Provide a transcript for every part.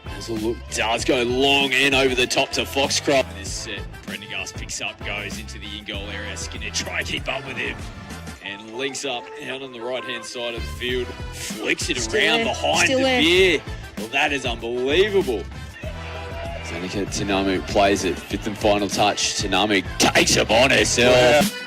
As a look does go long and over the top to Foxcroft. This set, Prendergast picks up, goes into the in-goal area. Skinner try to keep up with him and links up out on the right-hand side of the field. Flicks it around behind the beer. Well, that is unbelievable. Zanika Tinamu plays it, fifth and final touch. Tinamu takes him on herself. Wow.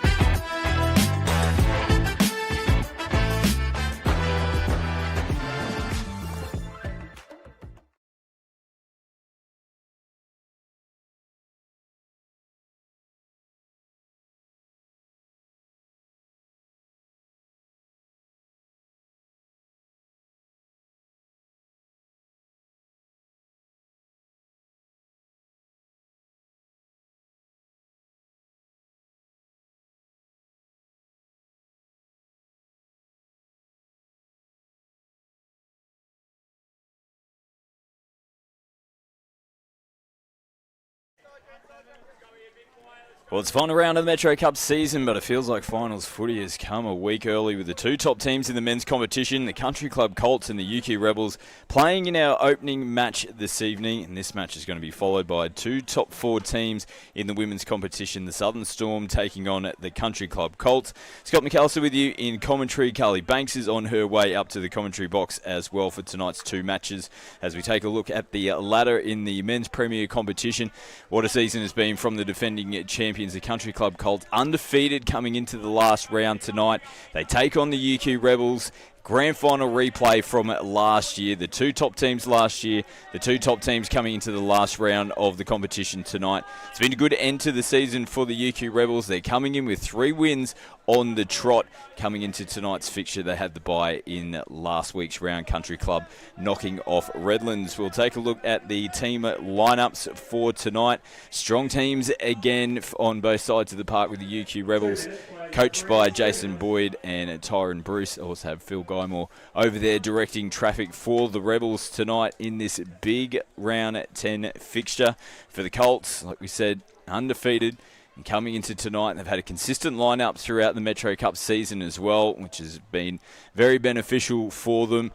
Well, it's final round of the Metro Cup season, but it feels like finals footy has come a week early with the two top teams in the men's competition, the Country Club Colts and the UQ Rebels, playing in our opening match this evening. And this match is going to be followed by two top four teams in the women's competition, the Southern Storm taking on the Country Club Colts. Scott McAllister with you in commentary. Carly Banks is on her way up to the commentary box as well for tonight's two matches as we take a look at the ladder in the men's premier competition. What a season has been from the defending champions, the Country Club Colts, undefeated coming into the last round tonight. They take on the UQ Rebels. Grand final replay from last year. The two top teams last year, the two top teams coming into the last round of the competition tonight. It's been a good end to the season for the UQ Rebels. They're coming in with 3 wins on the trot. Coming into tonight's fixture, they had the bye in last week's round. Country Club knocking off Redlands. We'll take a look at the team lineups for tonight. Strong teams again on both sides of the park with the UQ Rebels, coached by Jason Boyd and Tyron Bruce. Also have Phil Guymore over there directing traffic for the Rebels tonight in this big round 10 fixture. For the Colts, like we said, undefeated. And coming into tonight, they've had a consistent lineup throughout the Metro Cup season as well, which has been very beneficial for them.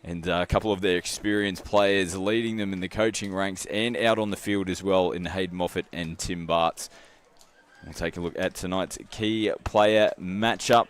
And a couple of their experienced players leading them in the coaching ranks and out on the field as well in Hayden Moffat and Tim Bartz. We'll take a look at tonight's key player matchup.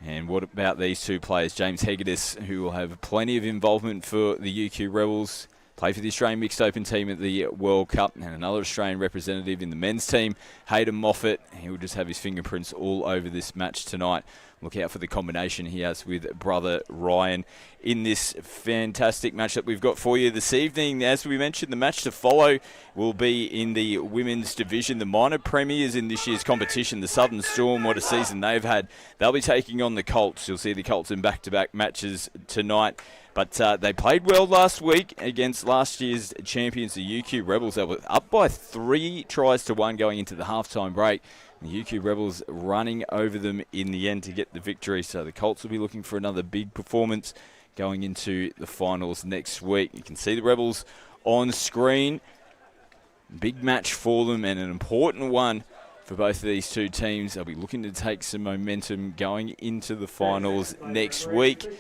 And what about these two players? James Hegedus, who will have plenty of involvement for the UQ Rebels, play for the Australian Mixed Open team at the World Cup, and another Australian representative in the men's team, Hayden Moffat. He'll just have his fingerprints all over this match tonight. Look out for the combination he has with brother Ryan in this fantastic match that we've got for you this evening. As we mentioned, the match to follow will be in the women's division. The minor premiers in this year's competition, the Southern Storm, what a season they've had. They'll be taking on the Colts. You'll see the Colts in back-to-back matches tonight. But they played well last week against last year's champions, the UQ Rebels. They were up by 3-1 going into the halftime break. The UQ Rebels running over them in the end to get the victory. So the Colts will be looking for another big performance going into the finals next week. You can see the Rebels on screen. Big match for them and an important one for both of these two teams. They'll be looking to take some momentum going into the finals next week.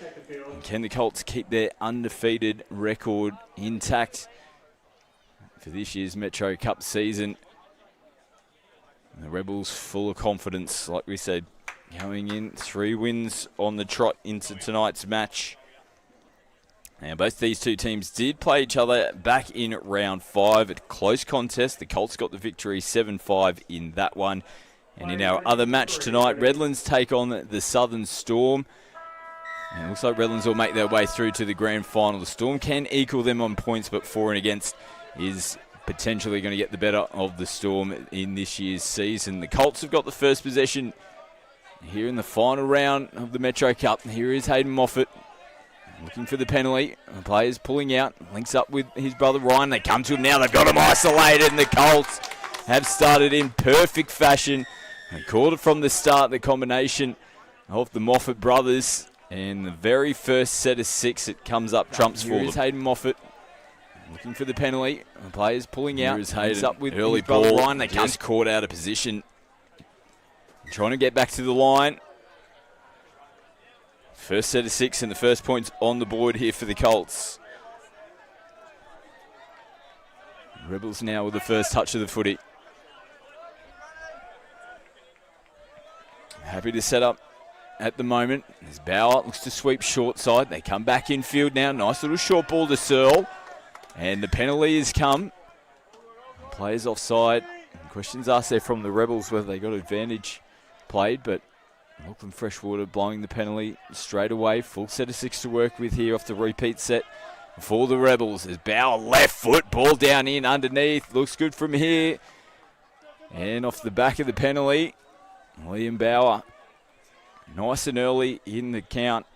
And can the Colts keep their undefeated record intact for this year's Metro Cup season? And the Rebels full of confidence, like we said, going in 3 wins on the trot into tonight's match. Now, both these two teams did play each other back in round 5 at close contest. The Colts got the victory 7-5 in that one. And in our other match tonight, Redlands take on the Southern Storm. And it looks like Redlands will make their way through to the grand final. The Storm can equal them on points, but for and against is potentially going to get the better of the Storm in this year's season. The Colts have got the first possession here in the final round of the Metro Cup. Here is Hayden Moffat looking for the penalty. The player's pulling out, links up with his brother Ryan. They come to him now. They've got him isolated, and the Colts have started in perfect fashion. They called it from the start, the combination of the Moffat brothers. And the very first set of 6 that comes up trumps for them. Hayden Moffat looking for the penalty. The players pulling out. Here's Hayden. Up with early ball. Ryan. They just caught out of position. Trying to get back to the line. First set of 6 and the first points on the board here for the Colts. Rebels now with the first touch of the footy. Happy to set up at the moment. As Bauer looks to sweep short side. They come back in field now. Nice little short ball to Searle. And the penalty has come. Players offside. Questions asked there from the Rebels whether they got advantage played, but Lachlan Freshwater blowing the penalty straight away. Full set of 6 to work with here off the repeat set for the Rebels. As Bauer left foot, ball down in underneath. Looks good from here. And off the back of the penalty, Liam Bauer, nice and early in the count.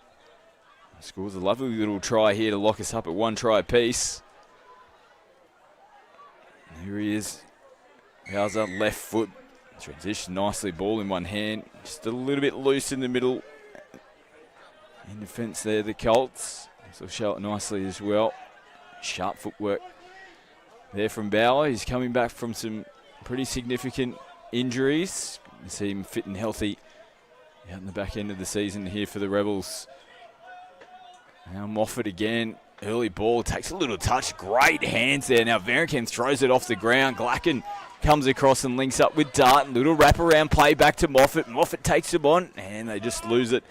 Scores a lovely little try here to lock us up at 1 try apiece. Here he is. Bowser, left foot. Transition nicely, ball in one hand. Just a little bit loose in the middle. In defence there, the Colts. So show it nicely as well. Sharp footwork there from Bauer. He's coming back from some pretty significant injuries. You see him fit and healthy out in the back end of the season here for the Rebels. Now Moffat again. Early ball, takes a little touch. Great hands there. Now Varenkamp throws it off the ground. Glacken comes across and links up with Dart. Little wraparound play back to Moffat. Moffat takes him on, and they just lose it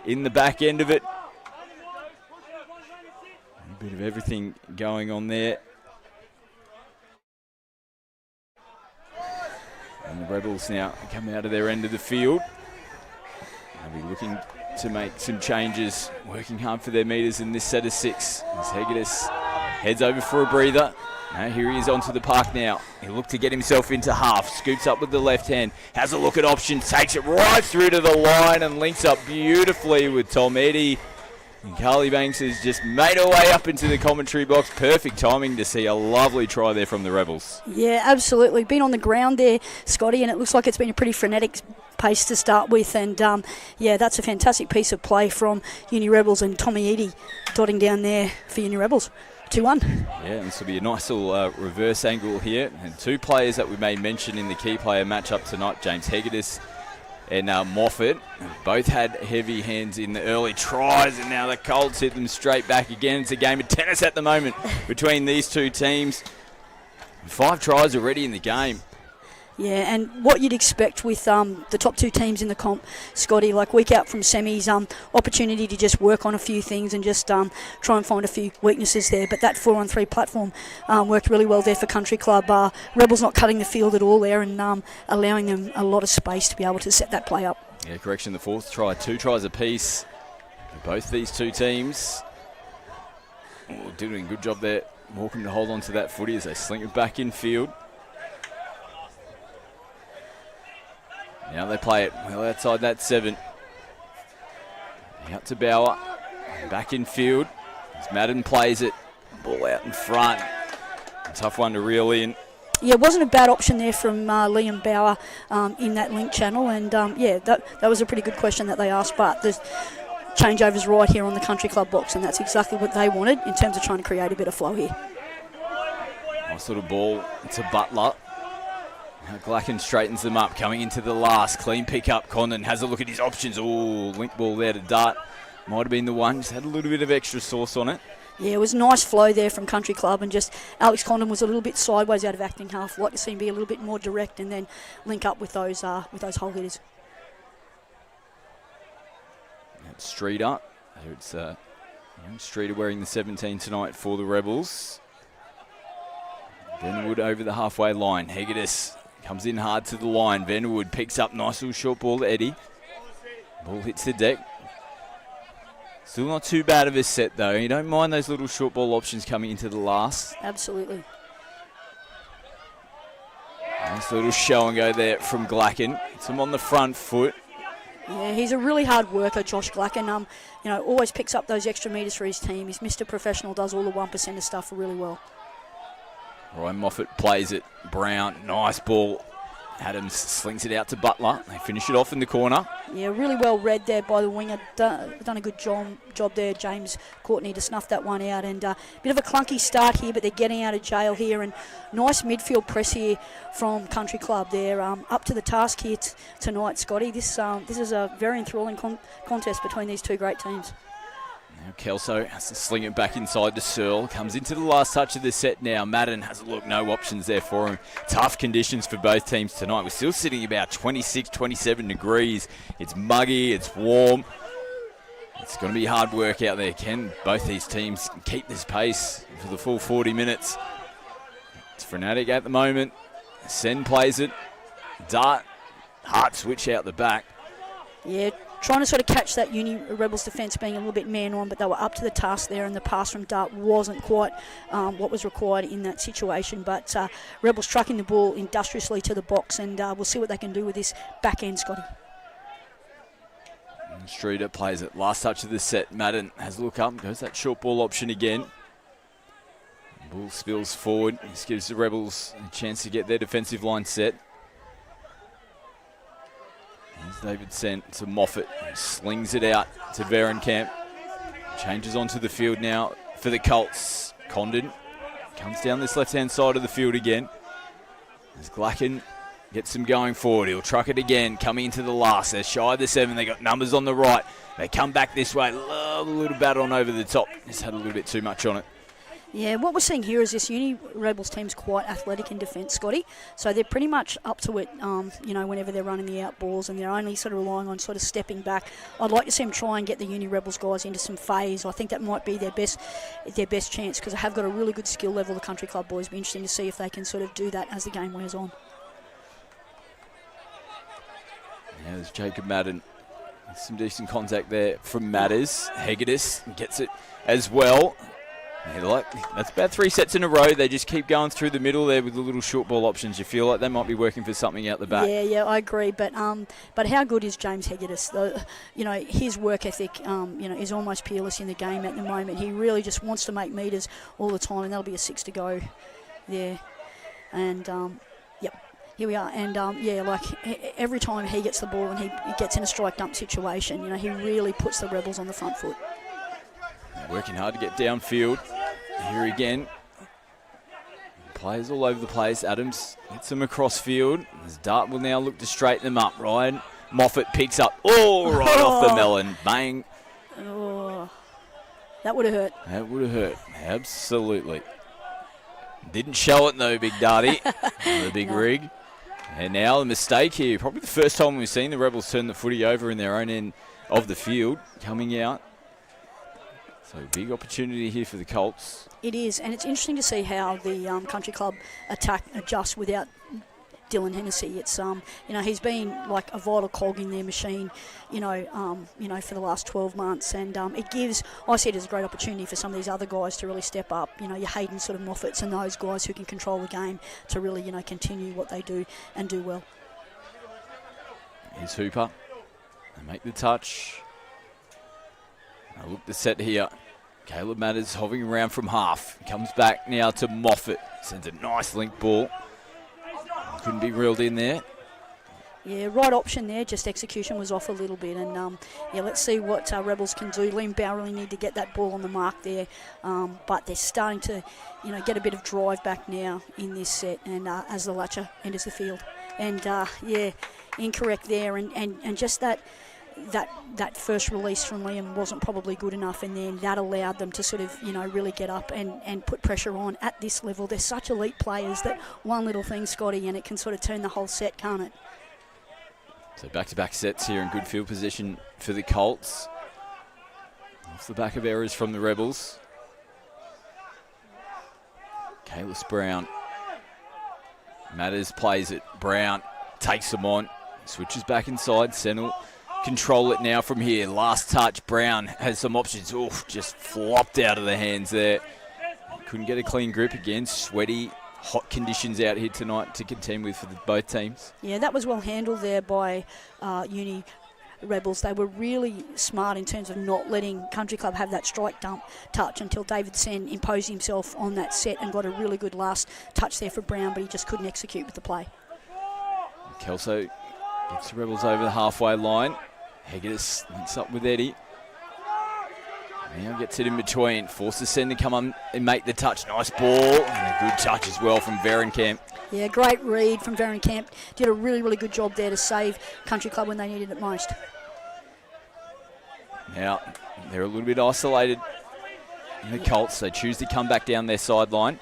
in the back end of it. A bit of everything going on there. And the Rebels now come out of their end of the field. They'll be looking to make some changes, working hard for their metres in this set of 6. As Hegedus heads over for a breather. Now here he is onto the park now. He'll look to get himself into half. Scoops up with the left hand. Has a look at options. Takes it right through to the line and links up beautifully with Tom Eddy. And Carly Banks has just made her way up into the commentary box. Perfect timing to see a lovely try there from the Rebels. Yeah, absolutely. Been on the ground there, Scotty, and it looks like it's been a pretty frenetic pace to start with. And, yeah, that's a fantastic piece of play from Uni Rebels and Tommy Eddy dotting down there for Uni Rebels. 2-1. Yeah, and this will be a nice little reverse angle here. And 2 players that we may mention in the key player matchup tonight, James Hegedus and Moffat. Both had heavy hands in the early tries, and now the Colts hit them straight back again. It's a game of tennis at the moment between these 2 teams. 5 tries already in the game. Yeah, and what you'd expect with the top 2 teams in the comp, Scotty, like week out from semis, opportunity to just work on a few things and just try and find a few weaknesses there. But that 4-on-3 platform worked really well there for Country Club. Rebels not cutting the field at all there and allowing them a lot of space to be able to set that play up. Yeah, correction, the 4th try, 2 tries apiece for both these 2 teams. Oh, doing a good job there, Morecambe to hold on to that footy as they sling it back in field. Now they play it well outside that 7. Out to Bauer. Back in field. As Madden plays it. Ball out in front. A tough one to reel in. Yeah, it wasn't a bad option there from Liam Bauer in that link channel. And, yeah, that was a pretty good question that they asked. But there's changeovers right here on the Country Club box, and that's exactly what they wanted in terms of trying to create a bit of flow here. Nice little ball to Butler. Now Glacken straightens them up, coming into the last. Clean pick up. Condon has a look at his options. Oh, link ball there to Dart. Might have been the one. Just had a little bit of extra sauce on it. Yeah, it was nice flow there from Country Club, and just Alex Condon was a little bit sideways out of acting half. Like to see him be a little bit more direct and then link up with those hole hitters. That's Streeter. It's Streeter wearing the 17 tonight for the Rebels. Vanderwood over the halfway line. Hegedus comes in hard to the line. Vanderwood picks up nice little short ball to Eddie. Ball hits the deck. Still not too bad of a set though. You don't mind those little short ball options coming into the last. Absolutely. Nice little show and go there from Glacken. It's him on the front foot. Yeah, he's a really hard worker, Josh Glacken. Always picks up those extra metres for his team. He's Mr. Professional, does all the 1% of stuff really well. Ryan Moffat plays it. Brown, nice ball Adams slings it out to Butler. They finish it off in the corner. Yeah, really well read there by the winger. Done a good job there, James Courtney, to snuff that one out. And bit of a clunky start here, but they're getting out of jail here. And nice midfield press here from Country Club. They're up to the task here tonight, Scotty. This is a very enthralling contest between these two great teams. Now Kelso has to sling it back inside to Searle. Comes into the last touch of the set now. Madden has a look, no options there for him. Tough conditions for both teams tonight. We're still sitting about 26, 27 degrees. It's muggy, it's warm. It's going to be hard work out there. Can both these teams keep this pace for the full 40 minutes? It's frenetic at the moment. Sen plays it. Dart, hard switch out the back. Yeah, trying to sort of catch that Uni Rebels defence being a little bit man-on, but they were up to the task there, and the pass from Dart wasn't quite what was required in that situation. But Rebels trucking the ball industriously to the box, and we'll see what they can do with this back end, Scotty. And Streeter plays it. Last touch of the set. Madden has a look up, goes that short ball option again. Ball spills forward. This gives the Rebels a chance to get their defensive line set. Here's David sent to Moffat. Slings it out to Verenkamp. Changes onto the field now for the Colts. Condon comes down this left-hand side of the field again. As Glacken gets them going forward. He'll truck it again, coming into the last. They're shy of the 7. They got numbers on the right. They come back this way. Love a little bat on over the top. Just had a little bit too much on it. Yeah, what we're seeing here is this Uni Rebels team's quite athletic in defence, Scotty. So they're pretty much up to it, whenever they're running the out balls, and they're only sort of relying on sort of stepping back. I'd like to see them try and get the Uni Rebels guys into some phase. I think that might be their best chance, because they have got a really good skill level, the Country Club boys. Be interesting to see if they can sort of do that as the game wears on. Yeah, there's Jacob Madden. Some decent contact there from Matters. Hegedus gets it as well. That's about 3 sets in a row. They just keep going through the middle there with the little short ball options. You feel like they might be working for something out the back. Yeah, I agree. But how good is James Hegedus? His work ethic, is almost peerless in the game at the moment. He really just wants to make metres all the time, and that'll be a 6 to go there. And here we are. And every time he gets the ball and he gets in a strike dump situation, he really puts the Rebels on the front foot. Working hard to get downfield. Here again. Players all over the place. Adams gets them across field. As Dart will now look to straighten them up. Ryan Moffat picks up. Right off the melon. Bang. Oh, that would have hurt. That would have hurt. Absolutely. Didn't show it though, Big Darty. The big rig. And now the mistake here. Probably the first time we've seen the Rebels turn the footy over in their own end of the field. Coming out. So big opportunity here for the Colts. It is, and it's interesting to see how the Country Club attack adjusts without Dylan Hennessy. It's he's been like a vital cog in their machine, for the last 12 months, and I see it as a great opportunity for some of these other guys to really step up. Your Hayden sort of Moffats and those guys who can control the game to really continue what they do and do well. Here's Hooper. They make the touch. Now look the set here. Caleb Matters hovering around from half. Comes back now to Moffat. Sends a nice link ball. Couldn't be reeled in there. Yeah, right option there. Just execution was off a little bit. And, let's see what Rebels can do. Liam Bow really need to get that ball on the mark there. But they're starting to, get a bit of drive back now in this set. And as the Latcher enters the field. And, incorrect there. And just that first release from Liam wasn't probably good enough, and then that allowed them to sort of, really get up and put pressure on at this level. They're such elite players that one little thing, Scotty, and it can sort of turn the whole set, can't it? So back-to-back sets here in good field position for the Colts. Off the back of errors from the Rebels. Kalis Brown. Matters plays it. Brown takes them on. Switches back inside. Senel control it now from here. Last touch. Brown has some options. Just flopped out of the hands there. Couldn't get a clean grip again. Sweaty, hot conditions out here tonight to contend with for both teams. Yeah, that was well handled there by Uni Rebels. They were really smart in terms of not letting Country Club have that strike dump touch until David Sen imposed himself on that set and got a really good last touch there for Brown, but he just couldn't execute with the play. Kelso gets the Rebels over the halfway line. Hegedus links up with Eddie. Now gets it in between. Forces Sen to come on and make the touch. Nice ball. And a good touch as well from Verenkamp. Yeah, great read from Verenkamp. Did a really, really good job there to save Country Club when they needed it most. Now, they're a little bit isolated in the Colts. They choose to come back down their sideline.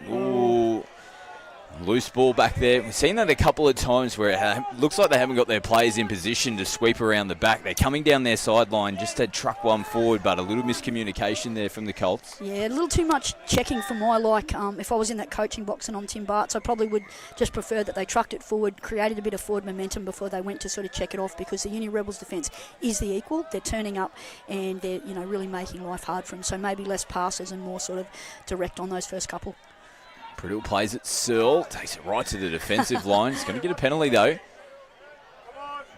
Ooh. Loose ball back there. We've seen that a couple of times where it looks like they haven't got their players in position to sweep around the back. They're coming down their sideline just to truck one forward, but a little miscommunication there from the Colts. Yeah, a little too much checking for my like. If I was in that coaching box and I'm Tim Bartz, I probably would just prefer that they trucked it forward, created a bit of forward momentum before they went to sort of check it off, because the Uni Rebels defence is the equal. They're turning up and they're really making life hard for them. So maybe less passes and more sort of direct on those first couple. Priddle plays it. Searle takes it right to the defensive line. He's going to get a penalty though.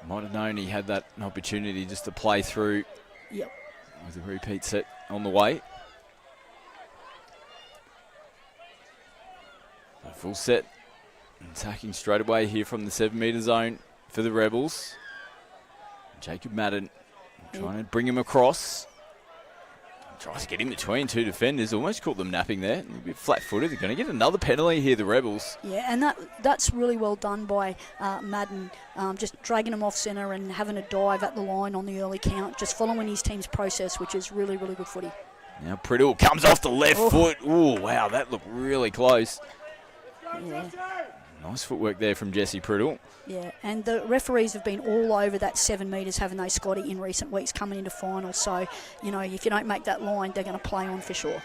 Might have known he had that opportunity just to play through. Yep. With a repeat set on the way. A full set. Attacking straight away here from the 7 metre zone for the Rebels. Jacob Madden trying to bring him across. Tries to get in between two defenders, almost caught them napping there. A bit flat-footed. They're going to get another penalty here, the Rebels. Yeah, and that's really well done by Madden, just dragging him off centre and having a dive at the line on the early count, just following his team's process, which is really, really good footy. Now Priddle comes off the left foot. Ooh, wow, that looked really close. Yeah. Nice footwork there from Jesse Priddle. Yeah, and the referees have been all over that 7 metres, haven't they, Scotty, in recent weeks coming into finals. So, if you don't make that line, they're going to play on for sure.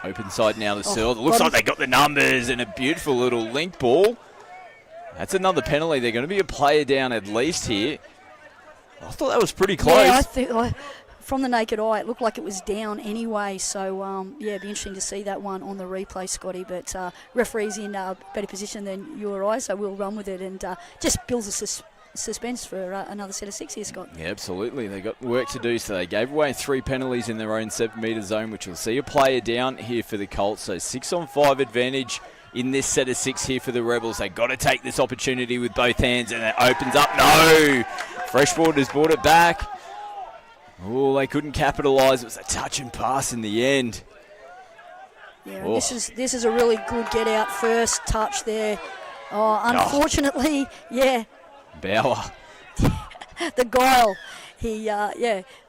Open side now to Searle. It looks like they got the numbers and a beautiful little link ball. That's another penalty. They're going to be a player down at least here. I thought that was pretty close. Yeah, I think from the naked eye, it looked like it was down anyway. So, it'd be interesting to see that one on the replay, Scotty. But referee's in a better position than you or I, so we'll run with it and just builds a suspense for another set of 6 here, Scott. Yeah, absolutely. They got work to do, so they gave away 3 penalties in their own 7 metre zone, which will see a player down here for the Colts. So 6-on-5 advantage in this set of 6 here for the Rebels. They got to take this opportunity with both hands, and it opens up. No! Freshwater's brought it back. Oh, they couldn't capitalise. It was a touch and pass in the end. Yeah, this is a really good get out first touch there. Oh, unfortunately, yeah. Bauer. The guile. He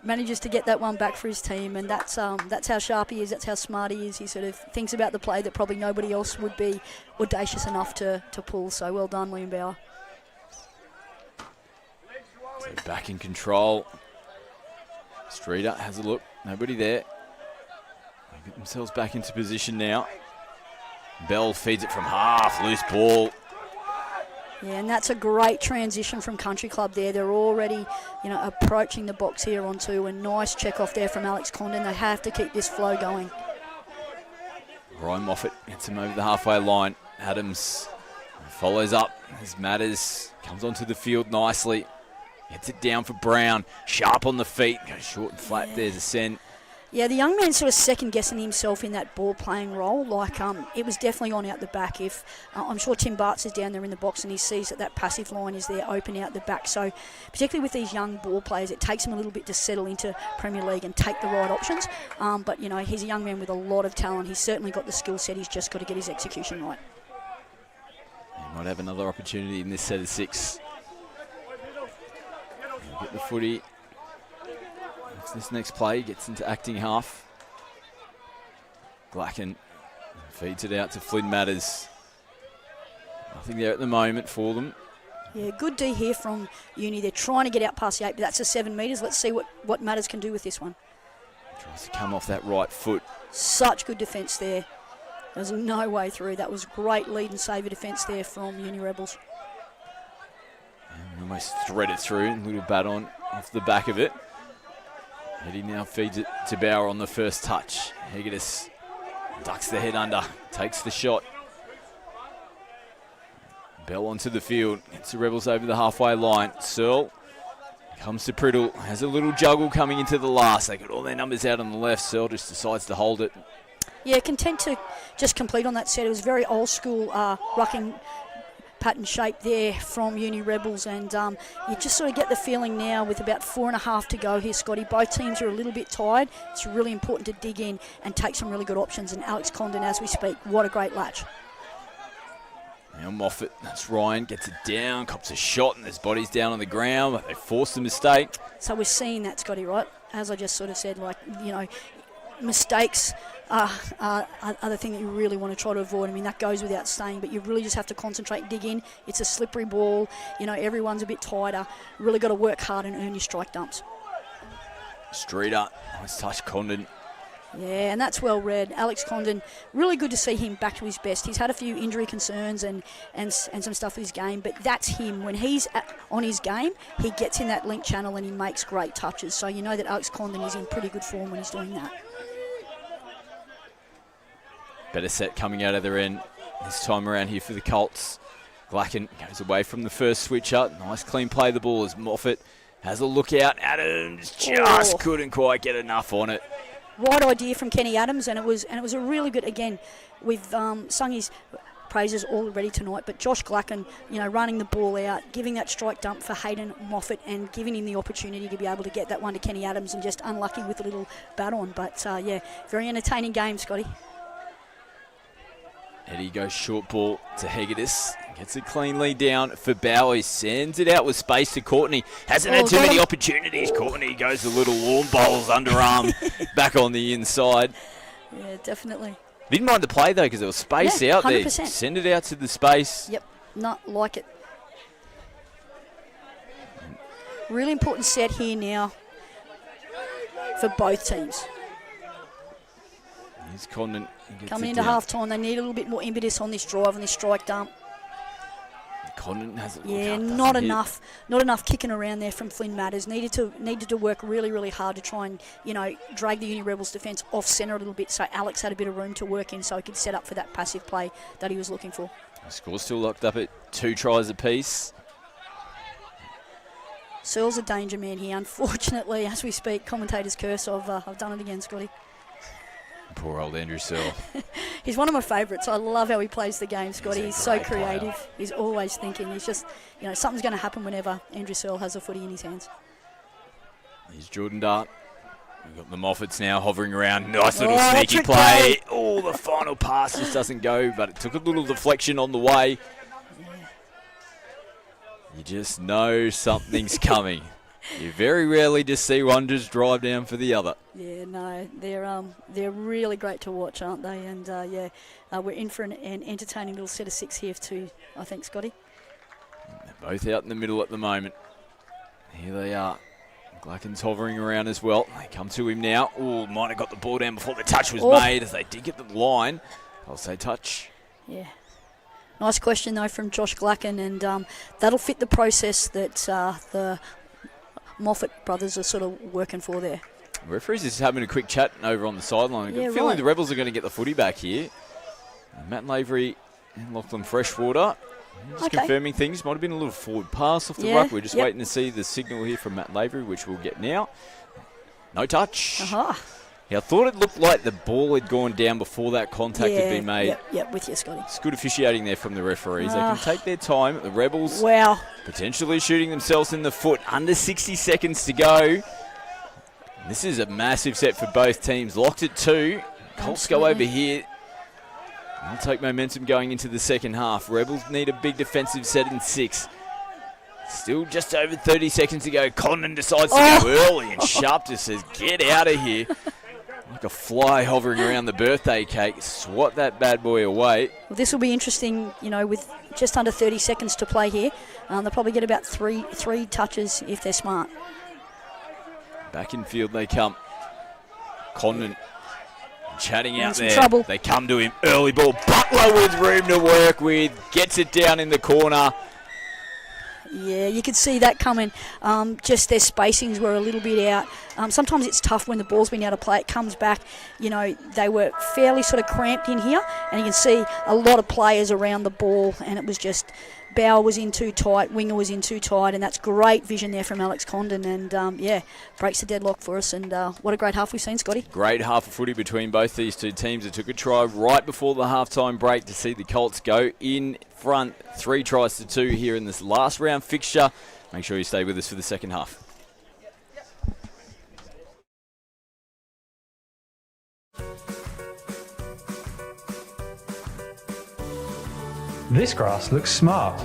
manages to get that one back for his team, and that's how sharp he is. That's how smart he is. He sort of thinks about the play that probably nobody else would be audacious enough to pull. So well done, Liam Bauer. So back in control. Streeter has a look. Nobody there. They get themselves back into position now. Bell feeds it from half. Loose ball. Yeah, and that's a great transition from Country Club there. They're already, approaching the box here on 2. A nice check off there from Alex Condon. They have to keep this flow going. Ryan Moffat gets him over the halfway line. Adams follows up as Matters comes onto the field nicely. Gets it down for Brown. Sharp on the feet. Goes short and flat. Yeah. There's a send. Yeah, the young man's sort of second-guessing himself in that ball-playing role. It was definitely on out the back. I'm sure Tim Bartz is down there in the box and he sees that passive line is there open out the back. So particularly with these young ball players, it takes him a little bit to settle into Premier League and take the right options. But, he's a young man with a lot of talent. He's certainly got the skill set. He's just got to get his execution right. He might have another opportunity in this set of 6. Get the footy. This next play gets into acting half. Glacken feeds it out to Flynn Matters. Nothing there at the moment for them. Yeah, good D here from Uni. They're trying to get out past the 8, but that's the 7 metres. Let's see what Matters can do with this one. Tries to come off that right foot. Such good defence there. There's no way through. That was great lead and saver defence there from Uni Rebels. And almost threaded through. A little bat on off the back of it. Eddie now feeds it to Bauer on the first touch. Hegedus ducks the head under, takes the shot. Bell onto the field, gets the Rebels over the halfway line. Searle comes to Priddle, has a little juggle coming into the last. They got all their numbers out on the left. Searle just decides to hold it. Yeah, content to just complete on that set. It was very old school rucking pattern shape there from Uni Rebels, and you just sort of get the feeling now with about 4.5 to go here, Scotty. Both teams are a little bit tired. It's really important to dig in and take some really good options, and Alex Condon, as we speak, what a great latch. Now Moffat, that's Ryan, gets it down, cops a shot, and his body's down on the ground, but they force the mistake. So we're seeing that, Scotty, right? As I just sort of said, like, mistakes are the thing that you really want to try to avoid. I mean, that goes without saying, but you really just have to concentrate, dig in. It's a slippery ball. Everyone's a bit tighter. Really got to work hard and earn your strike dumps. Streeter, nice touch, Condon. Yeah, and that's well read. Alex Condon, really good to see him back to his best. He's had a few injury concerns and some stuff with his game, but that's him. When he's on his game, he gets in that link channel and he makes great touches. So you know that Alex Condon is in pretty good form when he's doing that. Better set coming out of their end this time around here for the Colts. Glacken goes away from the first switch up. Nice clean play of the ball as Moffat has a look out. Adams just couldn't quite get enough on it. Right idea from Kenny Adams, and it was a really good, again, we've sung his praises already tonight, but Josh Glacken, running the ball out, giving that strike dump for Hayden Moffat and giving him the opportunity to be able to get that one to Kenny Adams, and just unlucky with a little bat on. But, very entertaining game, Scotty. Eddie goes short ball to Hegedus. Gets it cleanly down for Bowie. Sends it out with space to Courtney. Hasn't had too many opportunities. Courtney goes a little warm bowls underarm back on the inside. Yeah, definitely. Didn't mind the play, though, because there was space out 100%. there. Send it out to the space. Yep, not like it. Really important set here now for both teams. Here's Condon. Coming into half-time, they need a little bit more impetus on this drive, on this strike dump. Condon has it. Yeah, not enough kicking around there from Flynn Matters. Needed to work really, really hard to try and, drag the Uni Rebels defence off centre a little bit, so Alex had a bit of room to work in so he could set up for that passive play that he was looking for. The score's still locked up at 2 tries apiece. Searle's a danger man here. Unfortunately, as we speak, commentator's curse. I've done it again, Scotty. Poor old Andrew Searle. He's one of my favourites. I love how he plays the game, Scotty. He's so creative. Player. He's always thinking. He's just, something's going to happen whenever Andrew Searle has a footy in his hands. Here's Jordan Dart. We've got the Moffats now hovering around. Nice little sneaky play. Oh, the final pass just doesn't go, but it took a little deflection on the way. Yeah. You just know something's coming. You very rarely just see one just drive down for the other. Yeah, no, they're really great to watch, aren't they? And we're in for an entertaining little set of 6 here too, I think, Scotty. They're both out in the middle at the moment. Here they are. Glacken's hovering around as well. They come to him now. Oh, might have got the ball down before the touch was made as they did get the line. I'll say touch. Yeah. Nice question though from Josh Glacken, and that'll fit the process that the Moffat brothers are sort of working for there. The referee's just having a quick chat over on the sideline. I've got a feeling the Rebels are going to get the footy back here. Matt Lavery and Lachlan Freshwater just confirming things. Might have been a little forward pass off the ruck. We're just waiting to see the signal here from Matt Lavery, which we'll get now. No touch. Yeah, I thought it looked like the ball had gone down before that contact had been made. Yep, with you, Scotty. It's good officiating there from the referees. They can take their time. The Rebels potentially shooting themselves in the foot. Under 60 seconds to go. This is a massive set for both teams. Locked at 2. Colts go over here. They'll take momentum going into the second half. Rebels need a big defensive set in 6. Still just over 30 seconds to go. Condon decides to go early, and Sharp just says, get out of here. Like a fly hovering around the birthday cake. Swat that bad boy away. Well, this will be interesting, with just under 30 seconds to play here. They'll probably get about three touches if they're smart. Back in field they come. Condon chatting out there. Trouble. They come to him. Early ball. Butler with room to work with. Gets it down in the corner. Yeah, you could see that coming. Just their spacings were a little bit out. Sometimes it's tough when the ball's been out of play. It comes back. They were fairly sort of cramped in here, and you can see a lot of players around the ball, and it was just Bauer was in too tight, Winger was in too tight, and that's great vision there from Alex Condon, and breaks the deadlock for us, and what a great half we've seen, Scotty. Great half of footy between both these two teams. It took a try right before the halftime break to see the Colts go in front 3-2 here in this last round fixture. Make sure you stay with us for the second half. This grass looks smart,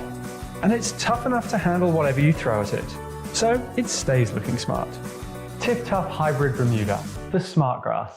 and it's tough enough to handle whatever you throw at it, so it stays looking smart. Tiff Tough Hybrid Bermuda, the smart grass.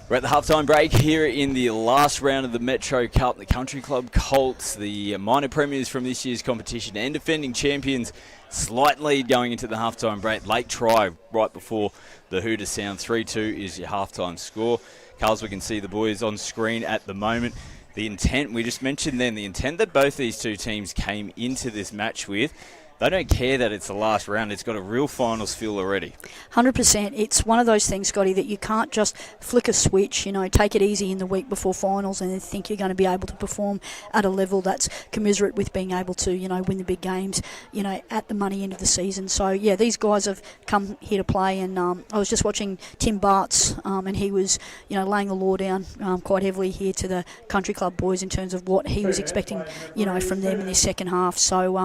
We're at the halftime break here in the last round of the Metro Cup. The Country Club Colts, the minor premiers from this year's competition and defending champions, slight lead going into the halftime break. Late try right before the Hooters sound. 3-2 is your halftime score. Carls, we can see the boys on screen at the moment. The intent, we just mentioned then, the intent that both these two teams came into this match with, they don't care that it's the last round. It's got a real finals feel already. 100%. It's one of those things, Scotty, that you can't just flick a switch, take it easy in the week before finals and then think you're going to be able to perform at a level that's commensurate with being able to, win the big games, at the money end of the season. So, yeah, these guys have come here to play, and I was just watching Tim Bartz, and he was, laying the law down quite heavily here to the Country Club boys in terms of what he was expecting, from them in their second half. So,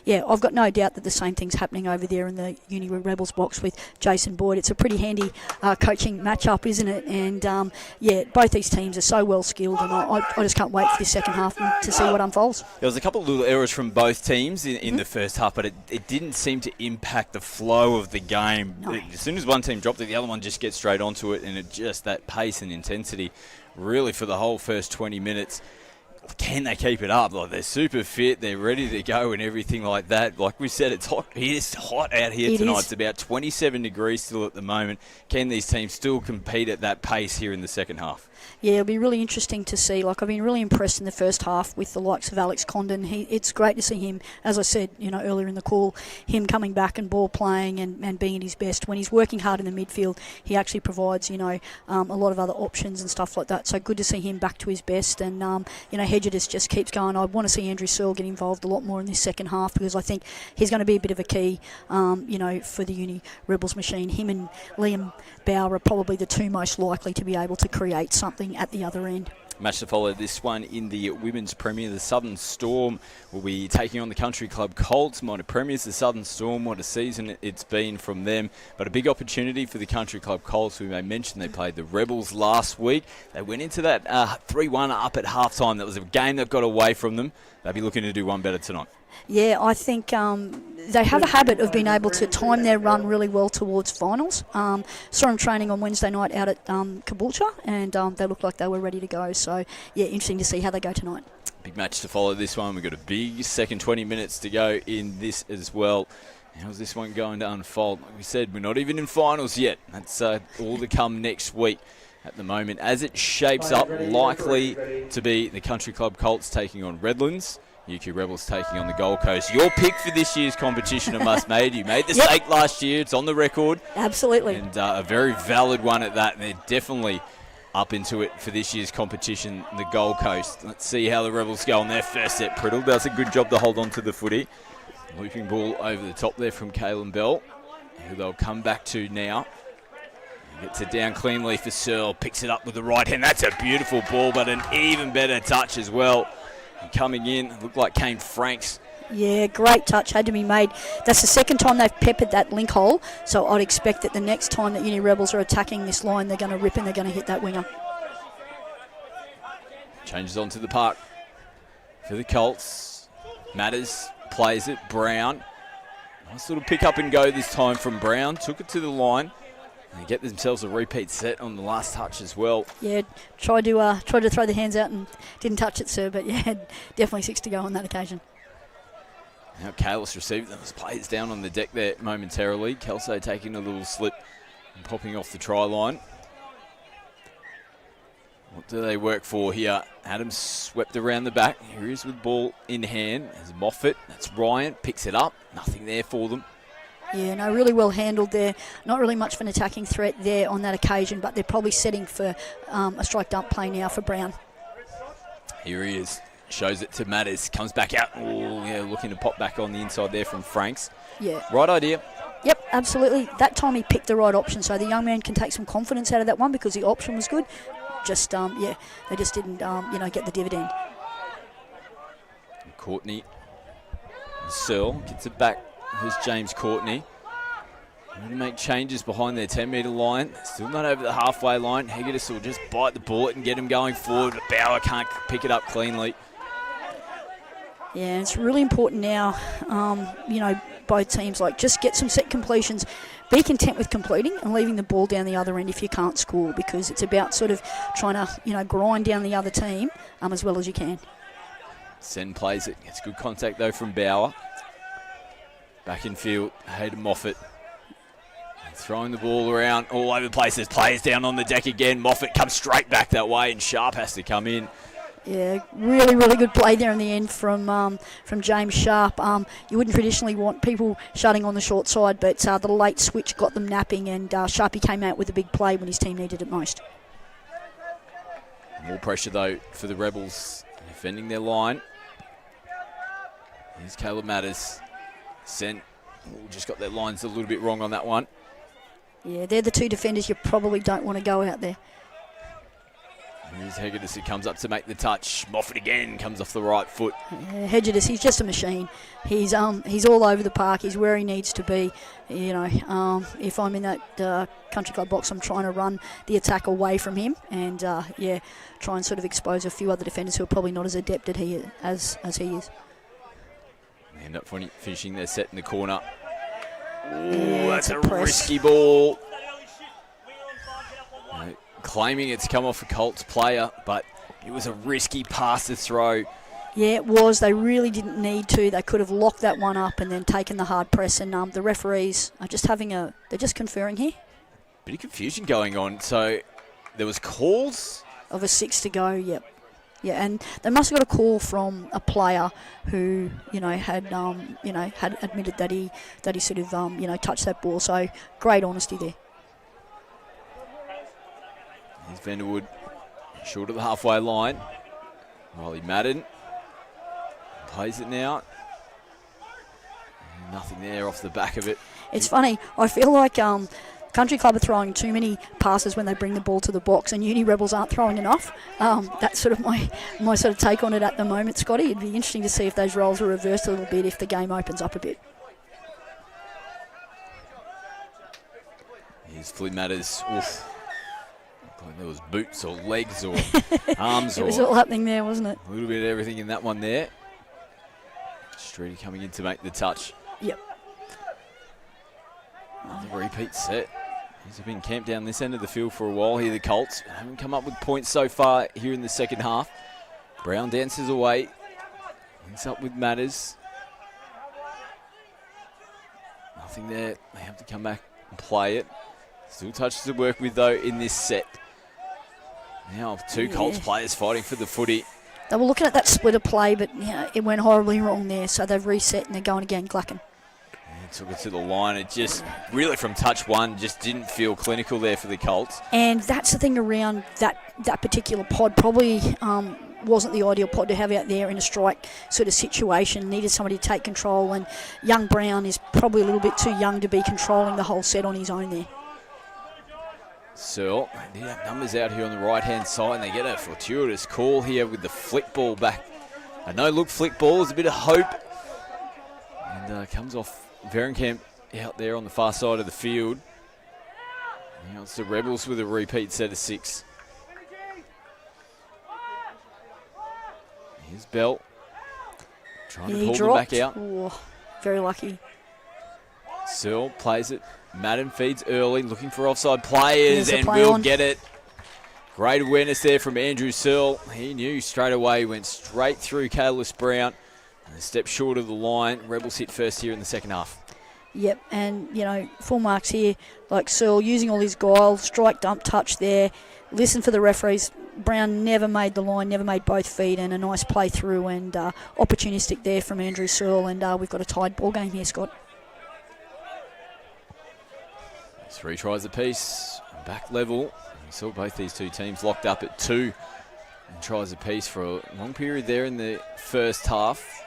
I've got no doubt that the same thing's happening over there in the Uni Rebels box with Jason Boyd. It's a pretty handy coaching matchup, isn't it? And both these teams are so well skilled, and I just can't wait for this second half to see what unfolds. There was a couple of little errors from both teams in the first half, but it didn't seem to impact the flow of the game. No. As soon as one team dropped it, the other one just gets straight onto it, and it just that pace and intensity really for the whole first 20 minutes. Can they keep it up? Like, they're super fit, they're ready to go and everything like that. Like we said, it's hot. It is hot out here tonight. It's about 27 degrees still at the moment. Can these teams still compete at that pace here in the second half? Yeah, it'll be really interesting to see. I've been really impressed in the first half with the likes of Alex Condon. It's great to see him, as I said, earlier in the call, him coming back and ball playing and being at his best. When he's working hard in the midfield, he actually provides, a lot of other options and stuff like that. So good to see him back to his best. And, Hedges just keeps going. I want to see Andrew Searle get involved a lot more in this second half, because I think he's going to be a bit of a key, for the Uni Rebels machine. Him and Liam Bauer are probably the two most likely to be able to create something at the other end. Match to follow this one in the Women's Premier. The Southern Storm will be taking on the Country Club Colts. Minor Premiers, the Southern Storm, what a season it's been from them. But a big opportunity for the Country Club Colts. We may mention they played the Rebels last week. They went into that 3-1 up at halftime. That was a game that got away from them. They'll be looking to do one better tonight. Yeah, I think they have a habit of being able to time their run really well towards finals. Saw them training on Wednesday night out at Caboolture, and they looked like they were ready to go. So, yeah, interesting to see how they go tonight. Big match to follow this one. We've got a big second 20 minutes to go in this as well. How's this one going to unfold? Like we said, we're not even in finals yet. That's all to come next week. At the moment, as it shapes up, likely to be the Country Club Colts taking on Redlands. UQ Rebels taking on the Gold Coast. Your pick for this year's competition, I must made. You made the stake last year. It's on the record. Absolutely. And a very valid one at that. And they're definitely up into it for this year's competition, the Gold Coast. Let's see how the Rebels go on their first set. Priddle does a good job to hold on to the footy. Looping ball over the top there from Kalen Bell, who they'll come back to now. Gets it down cleanly for Searle. Picks it up with the right hand. That's a beautiful ball, but an even better touch as well. And coming in, looked like Kane Franks. Yeah, great touch had to be made. That's the second time they've peppered that link hole, so I'd expect that the next time that Uni Rebels are attacking this line, they're going to rip and they're going to hit that winger. Changes onto the park for the Colts. Matters plays it. Brown. Nice little pick up and go this time from Brown. Took it to the line. And get themselves a repeat set on the last touch as well. Yeah, tried to throw the hands out and didn't touch it, sir, but yeah, definitely 6 to go on that occasion. Now Kalis received them as players down on the deck there momentarily. Kelso taking a little slip and popping off the try line. What do they work for here? Adams swept around the back. Here he is with ball in hand. There's Moffat. That's Ryan. Picks it up. Nothing there for them. Yeah, no, really well handled there. Not really much of an attacking threat there on that occasion, but they're probably setting for a strike dump play now for Brown. Here he is. Shows it to Matters. Comes back out. Oh, yeah, looking to pop back on the inside there from Franks. Yeah. Right idea. Yep, absolutely. That time he picked the right option, so the young man can take some confidence out of that one because the option was good. Just, yeah, they just didn't, get the dividend. And Courtney. Searle gets it back. Here's James Courtney. Going to make changes behind their 10-metre line. Still not over the halfway line. Hegedus will just bite the bullet and get him going forward, but Bauer can't pick it up cleanly. Yeah, it's really important now, both teams, just get some set completions. Be content with completing and leaving the ball down the other end if you can't score, because it's about sort of trying to, grind down the other team as well as you can. Sen plays it. Gets good contact, though, from Bauer. Back in field, Hayden Moffat. Throwing the ball around all over the place. There's players down on the deck again. Moffat comes straight back that way, and Sharp has to come in. Yeah, really, really good play there in the end from James Sharp. You wouldn't traditionally want people shutting on the short side, but the late switch got them napping, and Sharpie came out with a big play when his team needed it most. More pressure, though, for the Rebels defending their line. Here's Caleb Matters. Sent. Just got their lines a little bit wrong on that one. Yeah, they're the two defenders you probably don't want to go out there. Here's Hegedus, who comes up to make the touch. Moffat again comes off the right foot. Yeah, Hegedus, he's just a machine. He's all over the park. He's where he needs to be. If I'm in that country club box, I'm trying to run the attack away from him, and try and sort of expose a few other defenders who are probably not as adept at as he is. They end up finishing their set in the corner. Ooh, Yeah, that's a press. risky ball. Claiming it's come off a Colts player, but it was a risky pass to throw. Yeah, it was. They really didn't need to. They could have locked that one up and then taken the hard press. And the referees are just they're just conferring here. Bit of confusion going on. So there was calls Of a 6 to go, yep. Yeah, and they must have got a call from a player who, had admitted that he sort of, touched that ball. So great honesty there. Here's Vanderwood, short of the halfway line. Riley Madden plays it now. Nothing there off the back of it. It's funny. I feel like Country Club are throwing too many passes when they bring the ball to the box, and Uni Rebels aren't throwing enough. That's sort of my sort of take on it at the moment, Scotty. It'd be interesting to see if those roles are reversed a little bit if the game opens up a bit. Here's Flynn Matters. Oof. Like there was boots or legs or arms. It was all happening there, wasn't it? A little bit of everything in that one there. Streety coming in to make the touch. Yep. Another repeat set. These have been camped down this end of the field for a while here, the Colts. Haven't come up with points so far here in the second half. Brown dances away. Links up with Matters. Nothing there. They have to come back and play it. Still touches to work with, though, in this set. Now two Colts players fighting for the footy. They were looking at that splitter play, but it went horribly wrong there, so they've reset and they're going again, Glacken. Took it to the line. It just, really from touch one, just didn't feel clinical there for the Colts. And that's the thing around that particular pod. Probably wasn't the ideal pod to have out there in a strike sort of situation. Needed somebody to take control, and young Brown is probably a little bit too young to be controlling the whole set on his own there. Searle, they have numbers out here on the right-hand side, and they get a fortuitous call here with the flick ball back. A no-look flick ball, there's a bit of hope. And comes off Verenkamp out there on the far side of the field. Now it's the Rebels with a repeat set of 6. Here's Bell. Trying to pull them back out. Oh, very lucky. Searle plays it. Madden feeds early, looking for offside players, and play will on. get it. Great awareness there from Andrew Searle. He knew straight away, went straight through Kalis Brown. And a step short of the line. Rebels hit first here in the second half. Yep, and, full marks here. Like Searle using all his guile, strike, dump, touch there. Listen for the referees. Brown never made the line, never made both feet, and a nice play through and opportunistic there from Andrew Searle. And we've got a tied ball game here, Scott. 3 tries apiece, back level. You saw both these two teams locked up at 2 and tries apiece for a long period there in the first half.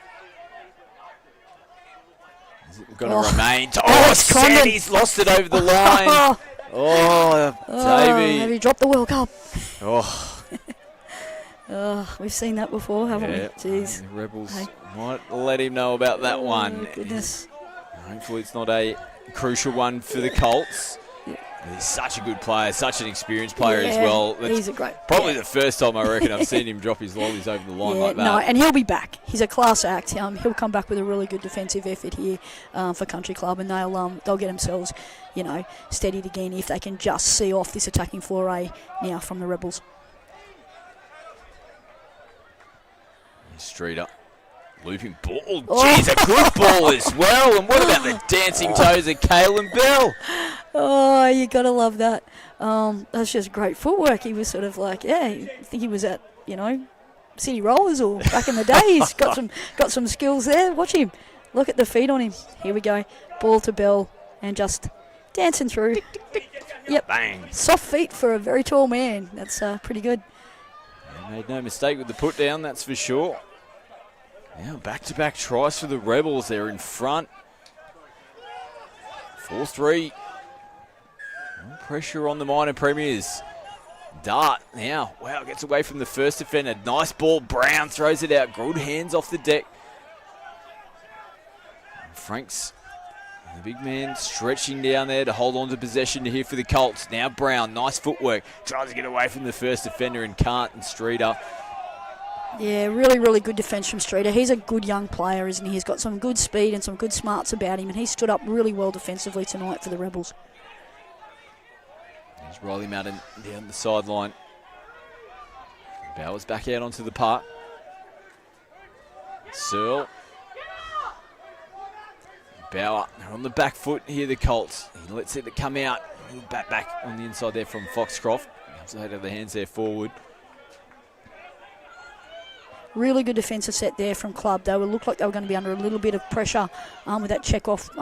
Is it going to remain? Condon. He's lost it over the line. Davey. Have you dropped the World Cup? We've seen that before, haven't we? Jeez. The Rebels might let him know about that one. Goodness. Hopefully it's not a crucial one for the Colts. He's such a good player, such an experienced player as well. He's a great... Probably the first time I reckon I've seen him drop his lollies over the line like that. No, and he'll be back. He's a class act. He'll come back with a really good defensive effort here for Country Club, and they'll get themselves, steadied again if they can just see off this attacking foray now from the Rebels. Streeter. Looping ball. Jeez, a good ball as well. And what about the dancing toes of Kalen Bell? Oh, you got to love that. That's just great footwork. He was sort of like, I think he was at, City Rollers or back in the day. He's got some skills there. Watch him. Look at the feet on him. Here we go. Ball to Bell and just dancing through. Yep. Bang. Soft feet for a very tall man. That's pretty good. He made no mistake with the put down, that's for sure. Now back-to-back tries for the Rebels. They're in front. 4-3. No pressure on the minor premiers. Dart now. Wow, gets away from the first defender. Nice ball. Brown throws it out. Good hands off the deck. Franks, the big man, stretching down there to hold on to possession here for the Colts. Now Brown, nice footwork. Tries to get away from the first defender and can't. And Streeter. Yeah, really, really good defence from Streeter. He's a good young player, isn't he? He's got some good speed and some good smarts about him, and he stood up really well defensively tonight for the Rebels. There's Riley Madden down the sideline. Bowers back out onto the park. Searle. Bauer on the back foot here, the Colts. He lets it come out. Back on the inside there from Foxcroft. Comes out of the hands there forward. Really good defensive set there from Club. They looked like they were going to be under a little bit of pressure with that check off, with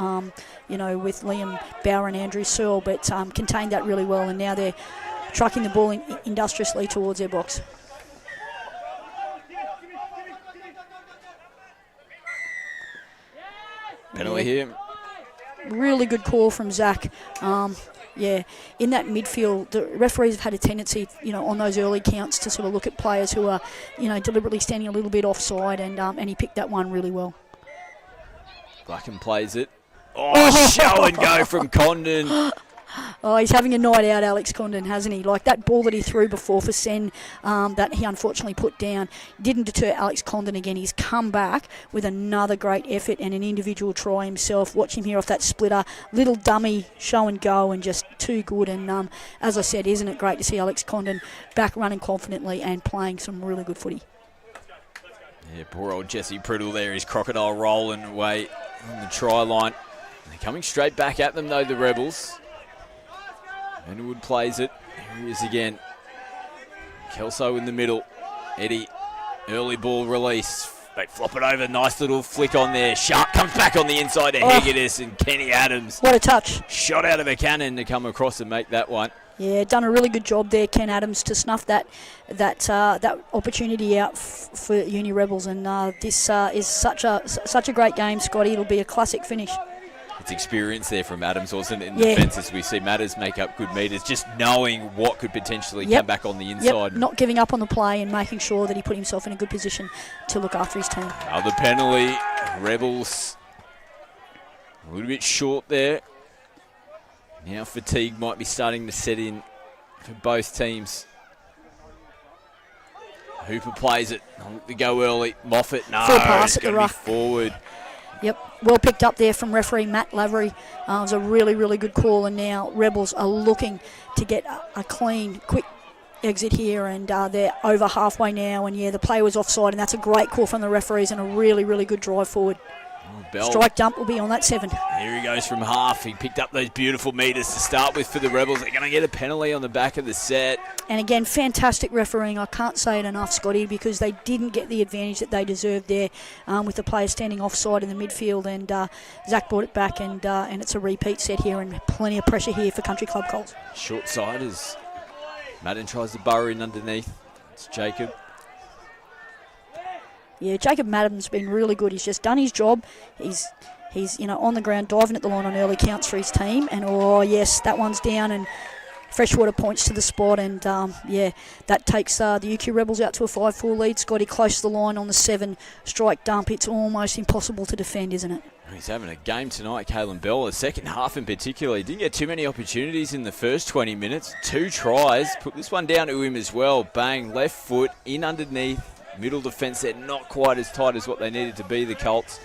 Liam Bauer and Andrew Searle, but contained that really well, and now they're trucking the ball industriously towards their box. Penalty here. Really good call from Zach. In that midfield, the referees have had a tendency, on those early counts to sort of look at players who are, deliberately standing a little bit offside, and he picked that one really well. Blacken plays it. Show and go from Condon. Oh, he's having a night out, Alex Condon, hasn't he? Like that ball that he threw before for Sen that he unfortunately put down didn't deter Alex Condon again. He's come back with another great effort and an individual try himself. Watch him here off that splitter. Little dummy show and go and just too good. And as I said, isn't it great to see Alex Condon back running confidently and playing some really good footy? Yeah, poor old Jesse Priddle there. His crocodile rolling away on the try line. They're coming straight back at them though, the Rebels. Underwood plays it. Here he is again. Kelso in the middle. Eddie Early ball release. They flop it over. Nice little flick on there. Sharp comes back on the inside to Hegedus, and Kenny Adams. What a touch. Shot out of a cannon to come across and make that one. Yeah, done a really good job there, Ken Adams, to snuff that opportunity out for Uni Rebels, and this is such a great game, Scotty. It'll be a classic finish. It's experience there from Adams, wasn't it? In defence, as we see Matters make up good metres, just knowing what could potentially come back on the inside. Not giving up on the play and making sure that he put himself in a good position to look after his team. Other penalty, Rebels a little bit short there. Now fatigue might be starting to set in for both teams. Hooper plays it. They go early. Moffat, no, Full pass it's at the going to be ruck. forward. Yep, well picked up there from referee Matt Lavery. It was a really, really good call, and now Rebels are looking to get a clean, quick exit here, and they're over halfway now, and the play was offside, and that's a great call from the referees and a really, really good drive forward. Bell. Strike dump will be on that 7. Here he goes from half. He picked up those beautiful metres to start with for the Rebels. They're going to get a penalty on the back of the set. And again, fantastic refereeing. I can't say it enough, Scotty, because they didn't get the advantage that they deserved there with the player standing offside in the midfield, and Zach brought it back, and it's a repeat set here, and plenty of pressure here for Country Club Colts. Short side as Madden tries to burrow in underneath. It's Jacob. Yeah, Jacob Madden's been really good. He's just done his job. He's on the ground diving at the line on early counts for his team. And, yes, that one's down, and Freshwater points to the spot. And, that takes the UQ Rebels out to a 5-4 lead. Scotty close to the line on the 7 strike dump. It's almost impossible to defend, isn't it? He's having a game tonight, Kalen Bell. The second half in particular. He didn't get too many opportunities in the first 20 minutes. 2 tries. Put this one down to him as well. Bang, left foot, in underneath. Middle defence, they're not quite as tight as what they needed to be, the Colts.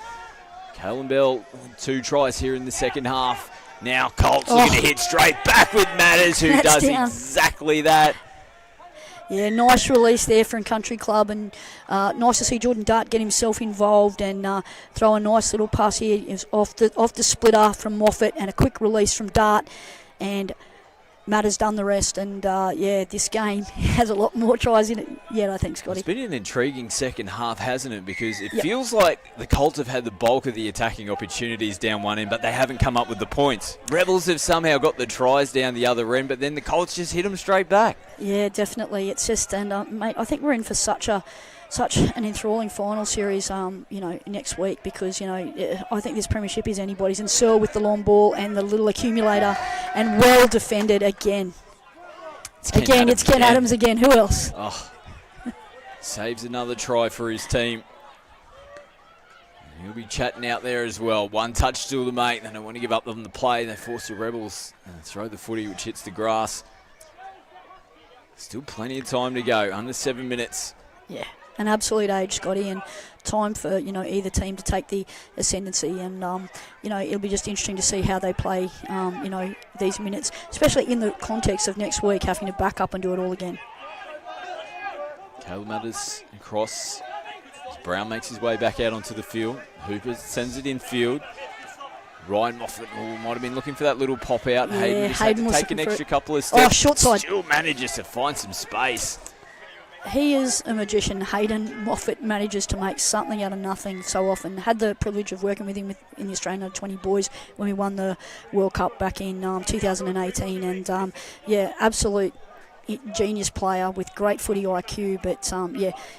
Kalen Bell, 2 tries here in the second half. Now Colts looking to hit straight back with Matters, who does exactly that. Yeah, nice release there from Country Club, and nice to see Jordan Dart get himself involved and throw a nice little pass here. It was off the splitter from Moffat, and a quick release from Dart, and Matters done the rest, and this game has a lot more tries in it yet, I think, Scotty. It's been an intriguing second half, hasn't it? Because it feels like the Colts have had the bulk of the attacking opportunities down one end, but they haven't come up with the points. Rebels have somehow got the tries down the other end, but then the Colts just hit them straight back. Yeah, definitely. It's just, and mate, I think we're in for such an enthralling final series, next week, because, I think this premiership is anybody's. And Searle with the long ball and the little accumulator, and well defended again. It's Ken Adams again. Who else? Oh, saves another try for his team. He'll be chatting out there as well. 1 touch still to make. They don't want to give up on the play. They force the Rebels and throw the footy, which hits the grass. Still plenty of time to go. Under 7 minutes. Yeah. An absolute age, Scotty, and time for either team to take the ascendancy, and it'll be just interesting to see how they play these minutes, especially in the context of next week having to back up and do it all again. Caleb Matters across. Brown makes his way back out onto the field. Hooper sends it in field. Ryan Moffat might have been looking for that little pop out. Yeah, Hayden just Hayden had was to take an looking for extra it. couple of steps. Short side. Still manages to find some space. He is a magician. Hayden Moffat manages to make something out of nothing so often. Had the privilege of working with him in the Australian Under-20 boys when we won the World Cup back in 2018. And, absolute genius player with great footy IQ. But,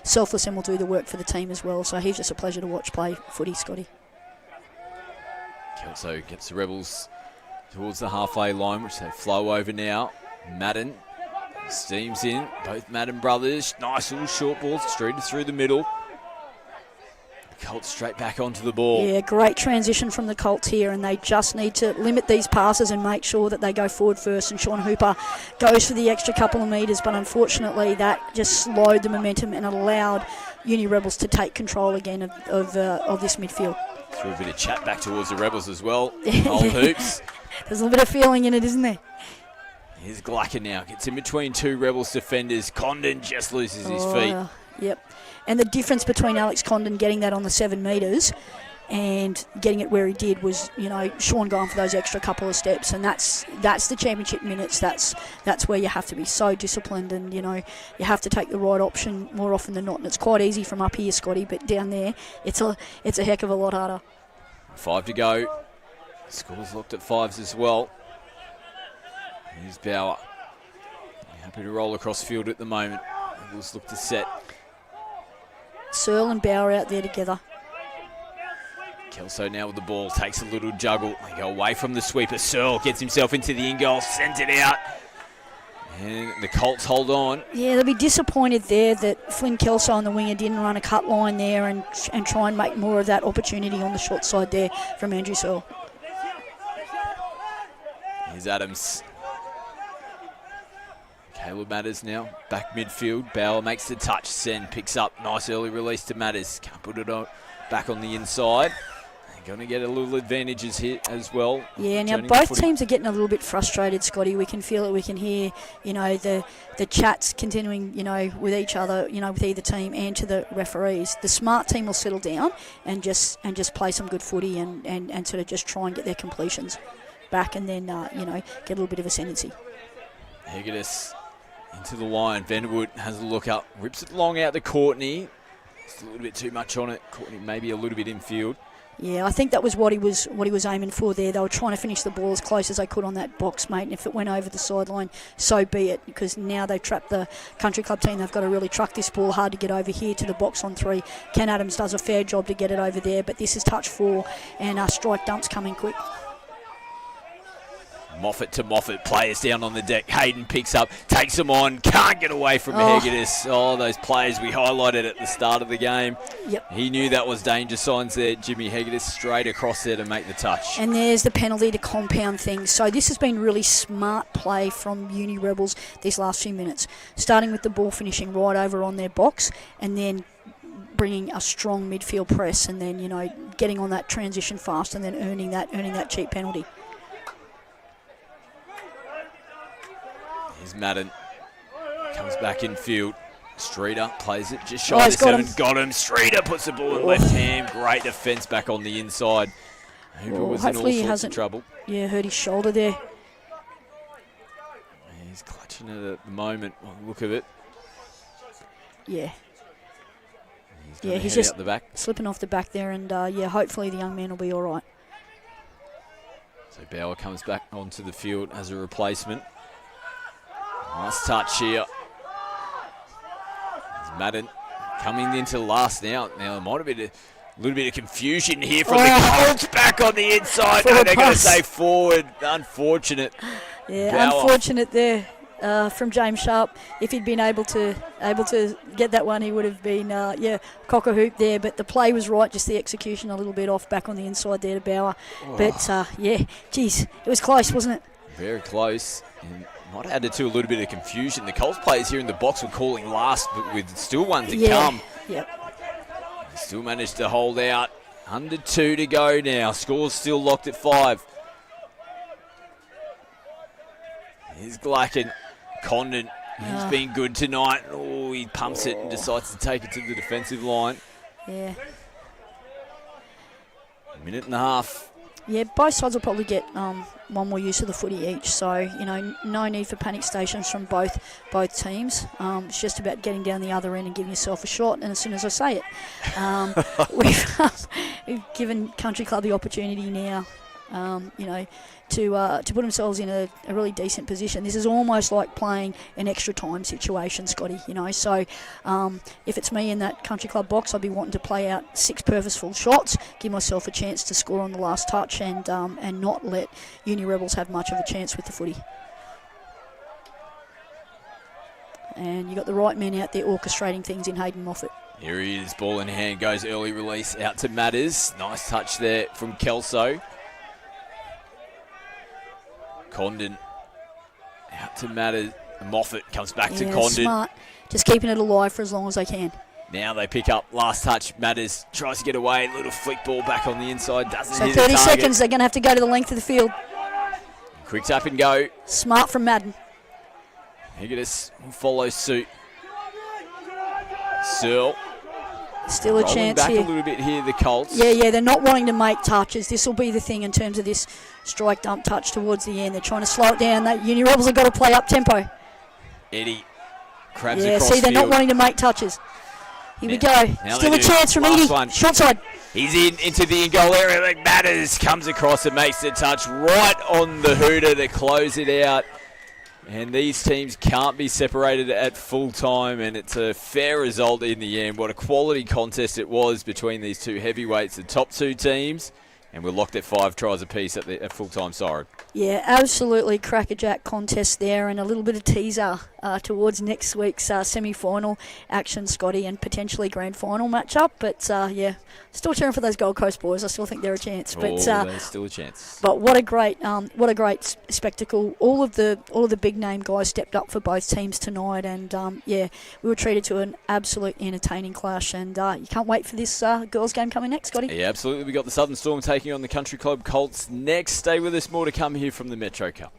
selfless and will do the work for the team as well. So he's just a pleasure to watch play footy, Scotty. Kelso gets the Rebels towards the halfway line, which they flow over now. Madden steams in, both Madden brothers. Nice little short ball, straight through the middle. The Colts straight back onto the ball. Yeah, great transition from the Colts here, and they just need to limit these passes and make sure that they go forward first. And Sean Hooper goes for the extra couple of metres, but unfortunately that just slowed the momentum and allowed Uni Rebels to take control again of this midfield. Threw a bit of chat back towards the Rebels as well. Old Hoops. There's a little bit of feeling in it, isn't there? Here's Glacker now. Gets in between 2 Rebels defenders. Condon just loses his feet. Yep. And the difference between Alex Condon getting that on the 7 metres and getting it where he did was, Sean going for those extra couple of steps, and that's the championship minutes. That's where you have to be so disciplined, and you have to take the right option more often than not. And it's quite easy from up here, Scotty, but down there, it's a heck of a lot harder. 5 to go. Scores looked at 5s as well. Here's Bauer. Happy to roll across field at the moment. Eagles look to set. Searle and Bauer out there together. Kelso now with the ball, takes a little juggle. They go away from the sweeper. Searle gets himself into the in-goal, sends it out. And the Colts hold on. Yeah, they'll be disappointed there that Flynn Kelso on the winger didn't run a cut line there and try and make more of that opportunity on the short side there from Andrew Searle. Here's Adams. Caleb Matters now, back midfield. Bauer makes the touch. Sen picks up. Nice early release to Matters. Can't put it on, back on the inside. They're going to get a little advantages here as well. Yeah, now both teams are getting a little bit frustrated, Scotty. We can feel it. We can hear, the chats continuing, with each other, with either team and to the referees. The smart team will settle down and just play some good footy and sort of just try and get their completions back and then, get a little bit of ascendancy. Hegedus into the line. Vanderwood has a look up, rips it long out to Courtney. Just a little bit too much on it. Courtney maybe a little bit in field. Yeah, I think that was what he was aiming for there. They were trying to finish the ball as close as they could on that box, mate. And if it went over the sideline, so be it. Because now they've trapped the Country Club team. They've got to really truck this ball hard to get over here to the box on 3. Ken Adams does a fair job to get it over there, but this is touch 4, and strike dumps coming quick. Moffat to Moffat, players down on the deck. Hayden picks up, takes them on, can't get away from Hegedus. Oh, those players we highlighted at the start of the game. Yep. He knew that was danger signs there. Jimmy Hegedus straight across there to make the touch. And there's the penalty to compound things. So this has been really smart play from Uni Rebels these last few minutes. Starting with the ball finishing right over on their box and then bringing a strong midfield press and then, getting on that transition fast and then earning that cheap penalty. Here's Madden. Comes back in field. Streeter plays it just shy of 7. Got him. Streeter puts the ball in left hand. Great defence back on the inside. Hooper was in all sorts of trouble. Yeah, hurt his shoulder there. He's clutching it at the moment on the look of it. Yeah. He's just the back. Slipping off the back there, and hopefully the young man will be all right. So Bauer comes back onto the field as a replacement. Nice touch here. There's Madden coming into last now. Now there might have been a little bit of confusion here from the Colts back on the inside. No, they're going to say forward. Unfortunate. Yeah, Bauer. Unfortunate there from James Sharp. If he'd been able to get that one, he would have been cock a hoop there. But the play was right, just the execution a little bit off back on the inside there to Bauer. But geez, it was close, wasn't it? Very close. And might have added to a little bit of confusion. The Colts players here in the box were calling last, but with still one to come. Yep. Still managed to hold out. Under 2 to go now. Score's still locked at 5. Here's Glacken. Condon. He's been good tonight. Oh, he pumps it and decides to take it to the defensive line. Yeah. A minute and a half. Yeah, both sides will probably get one more use of the footy each. So, no need for panic stations from both teams. It's just about getting down the other end and giving yourself a shot. And as soon as I say it, we've given Country Club the opportunity now, to put themselves in a really decent position. This is almost like playing an extra time situation, Scotty, So if it's me in that Country Club box, I'd be wanting to play out 6 purposeful shots, give myself a chance to score on the last touch and not let Uni Rebels have much of a chance with the footy. And you got the right man out there orchestrating things in Hayden Moffat. Here he is, ball in hand, goes early release out to Matters. Nice touch there from Kelso. Condon out to Matters. Moffat comes back to Condon. Smart. Just keeping it alive for as long as they can. Now they pick up last touch. Matters tries to get away. Little flick ball back on the inside. Doesn't hit the 30 target. seconds. They're going to have to go to the length of the field. Quick tap and go. Smart from Madden. Hegedus will follow suit. Searle Still a Rolling chance back here. a little bit here, the Colts. Yeah, they're not wanting to make touches. This will be the thing in terms of this strike dump touch towards the end. They're trying to slow it down. That Uni Rebels have got to play up tempo. Eddie crabs Yeah, across see, they're not field. wanting to make touches. Here we go. Now Still they a do. chance from Last Edie. one. Short side. He's into the in-goal area. McMatters comes across and makes the touch right on the hooter to close it out. And these teams can't be separated at full time, and it's a fair result in the end. What a quality contest it was between these two heavyweights, the top two teams, and we're locked at 5 tries apiece at full time siren. Yeah, absolutely crackerjack contest there, and a little bit of teaser towards next week's semi-final action, Scotty, and potentially grand final matchup. But still cheering for those Gold Coast boys. I still think they're a chance. But there's still a chance. But what a great spectacle! All of the big name guys stepped up for both teams tonight, and we were treated to an absolute entertaining clash. And you can't wait for this girls game coming next, Scotty. Yeah, absolutely. We got the Southern Storm taking on the Country Club Colts next. Stay with us. More to come here from the Metro Cup.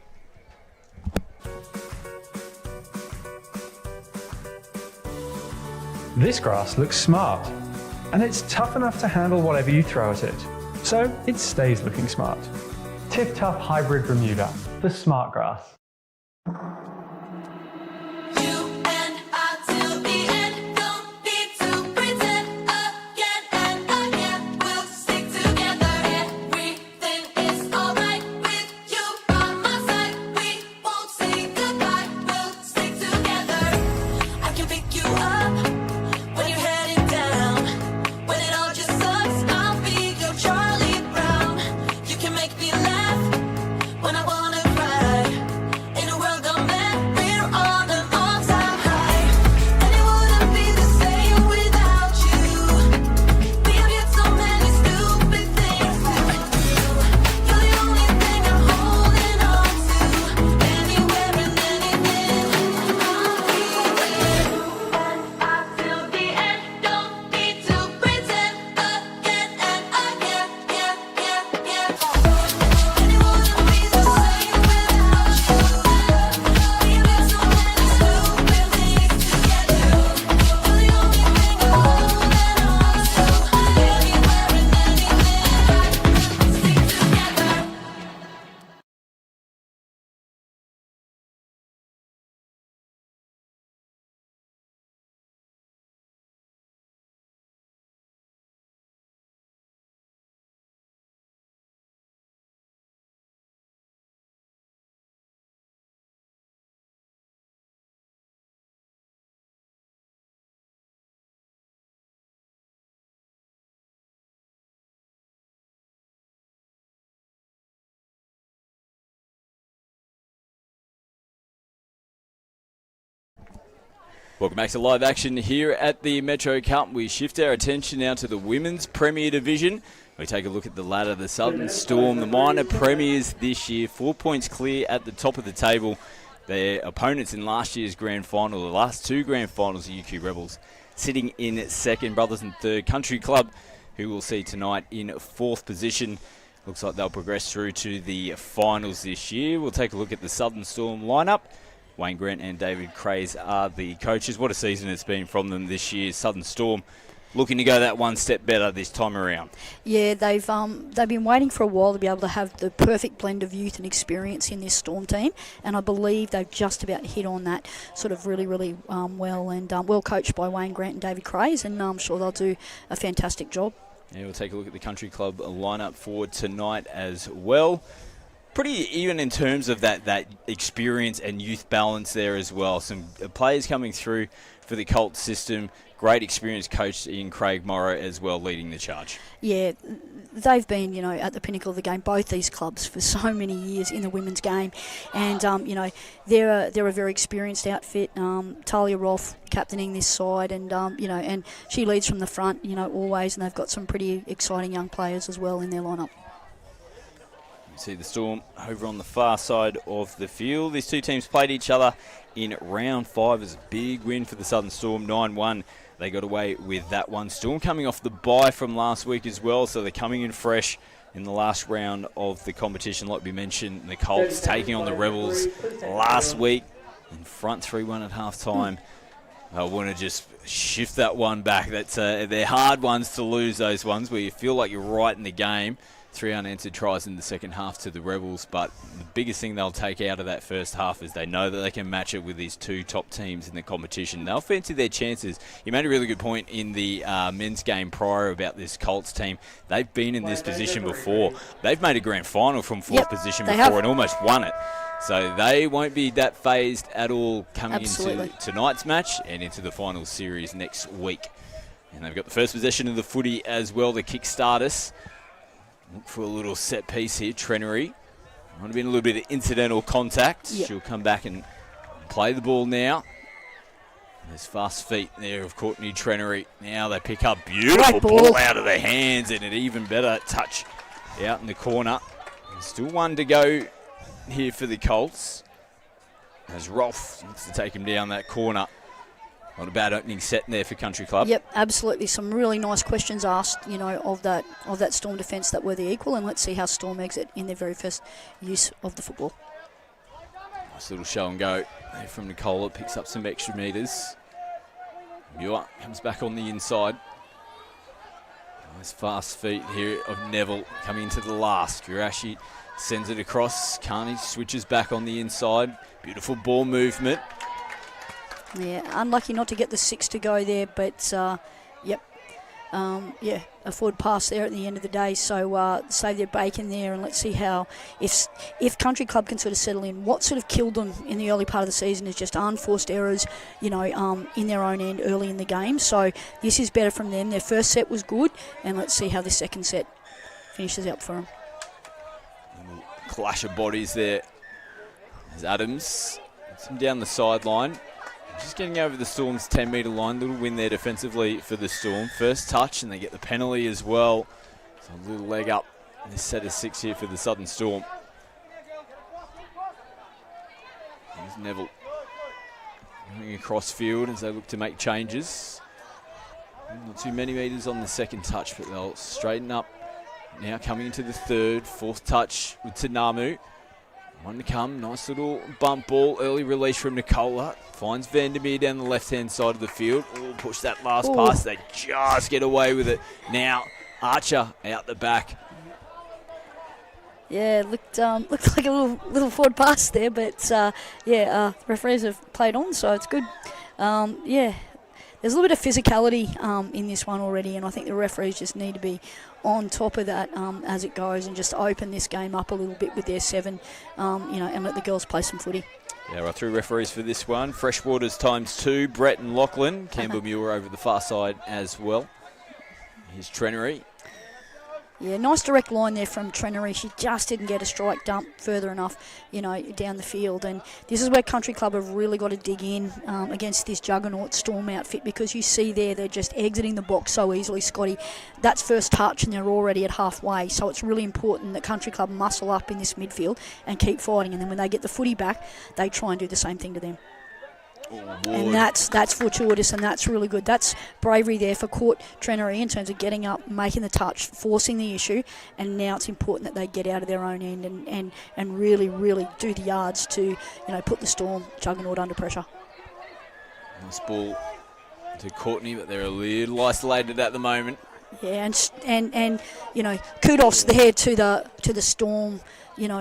This grass looks smart, and it's tough enough to handle whatever you throw at it, so it stays looking smart. Tip Tough Hybrid Bermuda, the smart grass. Welcome back to live action here at the Metro Cup. We shift our attention now to the Women's Premier Division. We take a look at the ladder, the Southern Storm, the minor premiers this year, 4 points clear at the top of the table. Their opponents in last year's grand final, the last 2 grand finals, the UQ Rebels, sitting in second, brothers in third. Country Club, who we'll see tonight in fourth position. Looks like they'll progress through to the finals this year. We'll take a look at the Southern Storm lineup. Wayne Grant and David Craze are the coaches. What a season it's been from them this year. Southern Storm looking to go that one step better this time around. Yeah, they've been waiting for a while to be able to have the perfect blend of youth and experience in this Storm team, and I believe they've just about hit on that sort of really well, and well coached by Wayne Grant and David Craze, and I'm sure they'll do a fantastic job. Yeah, we'll take a look at the Country Club lineup for tonight as well. Pretty even in terms of that experience and youth balance there as well. Some players coming through for the Colts system. Great experience coach in Craig Morrow as well, leading the charge. Yeah, they've been, at the pinnacle of the game, both these clubs, for so many years in the women's game. And, they're a very experienced outfit. Talia Rolfe captaining this side, and, and she leads from the front, always. And they've got some pretty exciting young players as well in their lineup. See the Storm over on the far side of the field. These two teams played each other in round 5. It was a big win for the Southern Storm, 9-1. They got away with that one. Storm coming off the bye from last week as well, so they're coming in fresh in the last round of the competition. Like we mentioned, the Colts taking on the Rebels last week in front 3-1 at half-time. I want to just shift that one back. They're hard ones to lose, those ones where you feel like you're right in the game. 3 unanswered tries in the second half to the Rebels, but the biggest thing they'll take out of that first half is they know that they can match it with these 2 top teams in the competition. They'll fancy their chances. You made a really good point in the men's game prior about this Colts team. They've been in this position before. They've made a grand final from 4th position before and almost won it. So they won't be that phased at all coming into tonight's match and into the final series next week. And they've got the first possession of the footy as well to kick-start us. Look for a little set piece here, Trenery. Might have been a little bit of incidental contact. Yep. She'll come back and play the ball now. There's fast feet there of Courtney Trenery. Now they pick up beautiful ball out of their hands and an even better touch out in the corner. There's still 1 to go here for the Colts. As Rolf looks to take him down that corner. Not a bad opening set there for Country Club. Yep, absolutely. Some really nice questions asked, of that Storm defence that were the equal, and let's see how Storm exit in their very first use of the football. Nice little show and go there from Nicola. Picks up some extra metres. Muir comes back on the inside. Nice fast feet here of Neville coming into the last. Kurashi sends it across. Carney switches back on the inside. Beautiful ball movement. Yeah, unlucky not to get the 6 to go there, but a forward pass there at the end of the day. So save their bacon there, and let's see how if Country Club can sort of settle in. What sort of killed them in the early part of the season is just unforced errors, in their own end early in the game. So this is better from them. Their first set was good, and let's see how the second set finishes up for them. Clash of bodies there as Adams gets him down the sideline. Just getting over the Storm's 10-metre line. Little win there defensively for the Storm. First touch, and they get the penalty as well. So a little leg up in this set of 6 here for the Southern Storm. Here's Neville moving across field as they look to make changes. Not too many metres on the second touch, but they'll straighten up. Now coming into the third. 4th touch with Tanamu. 1 to come. Nice little bump ball. Early release from Nicola. Finds Vandermeer down the left-hand side of the field. Ooh, push that last pass. They just get away with it. Now Archer out the back. Yeah, looked like a little forward pass there, but referees have played on, so it's good. There's a little bit of physicality in this one already, and I think the referees just need to be on top of that as it goes and just open this game up a little bit with their 7, and let the girls play some footy. Yeah, right through referees for this one. Freshwaters ×2, Brett and Lachlan. Campbell Muir over the far side as well. Here's Trenery. Yeah, nice direct line there from Trenery. She just didn't get a strike dump further enough, down the field. And this is where Country Club have really got to dig in against this juggernaut Storm outfit, because you see there they're just exiting the box so easily, Scotty. That's first touch and they're already at halfway. So it's really important that Country Club muscle up in this midfield and keep fighting. And then when they get the footy back, they try and do the same thing to them. And that's fortuitous, and that's really good. That's bravery there for Court Trenery in terms of getting up, making the touch, forcing the issue, and now it's important that they get out of their own end and really, really do the yards to put the Storm juggernaut under pressure. Nice ball to Courtney, but they're a little isolated at the moment. Yeah, and kudos there to the Storm.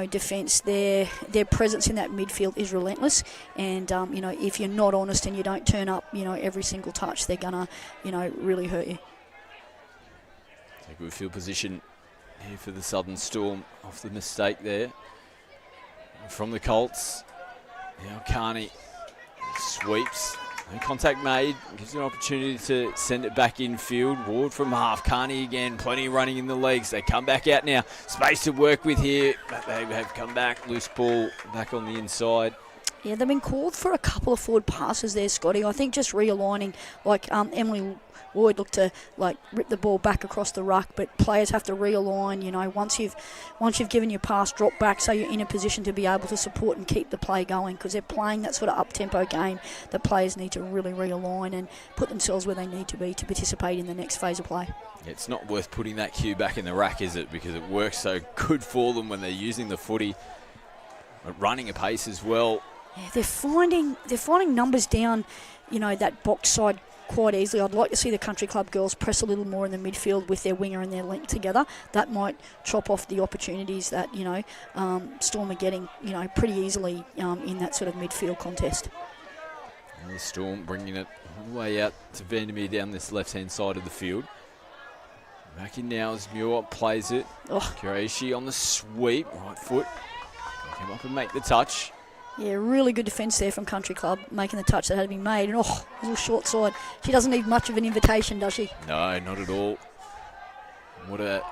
Defence, their presence in that midfield is relentless. And, if you're not honest and you don't turn up, every single touch, they're going to, really hurt you. Take a good field position here for the Southern Storm off the mistake there. From the Colts, now Carney sweeps. No contact made, gives you an opportunity to send it back infield. Ward from half, Carney again, plenty running in the legs. They come back out now, space to work with here, but they have come back. Loose ball back on the inside. Yeah, they've been called for a couple of forward passes there, Scotty. I think just realigning, Emily Lloyd looked to rip the ball back across the ruck, but players have to realign. Once you've given your pass, drop back so you're in a position to be able to support and keep the play going, because they're playing that sort of up-tempo game. The players need to really realign and put themselves where they need to be to participate in the next phase of play. It's not worth putting that cue back in the rack, is it? Because it works so good for them when they're using the footy, running a pace as well. Yeah, they're finding numbers down, that box side quite easily. I'd like to see the Country Club girls press a little more in the midfield with their winger and their link together. That might chop off the opportunities that, Storm are getting, pretty easily in that sort of midfield contest. And the Storm bringing it all the way out to Vandermeer down this left-hand side of the field. Back in now as Muir plays it. Kureishi on the sweep, right foot. Come up and make the touch. Yeah, really good defence there from Country Club, making the touch that had to be made. And, little short side. She doesn't need much of an invitation, does she? No, not at all. What a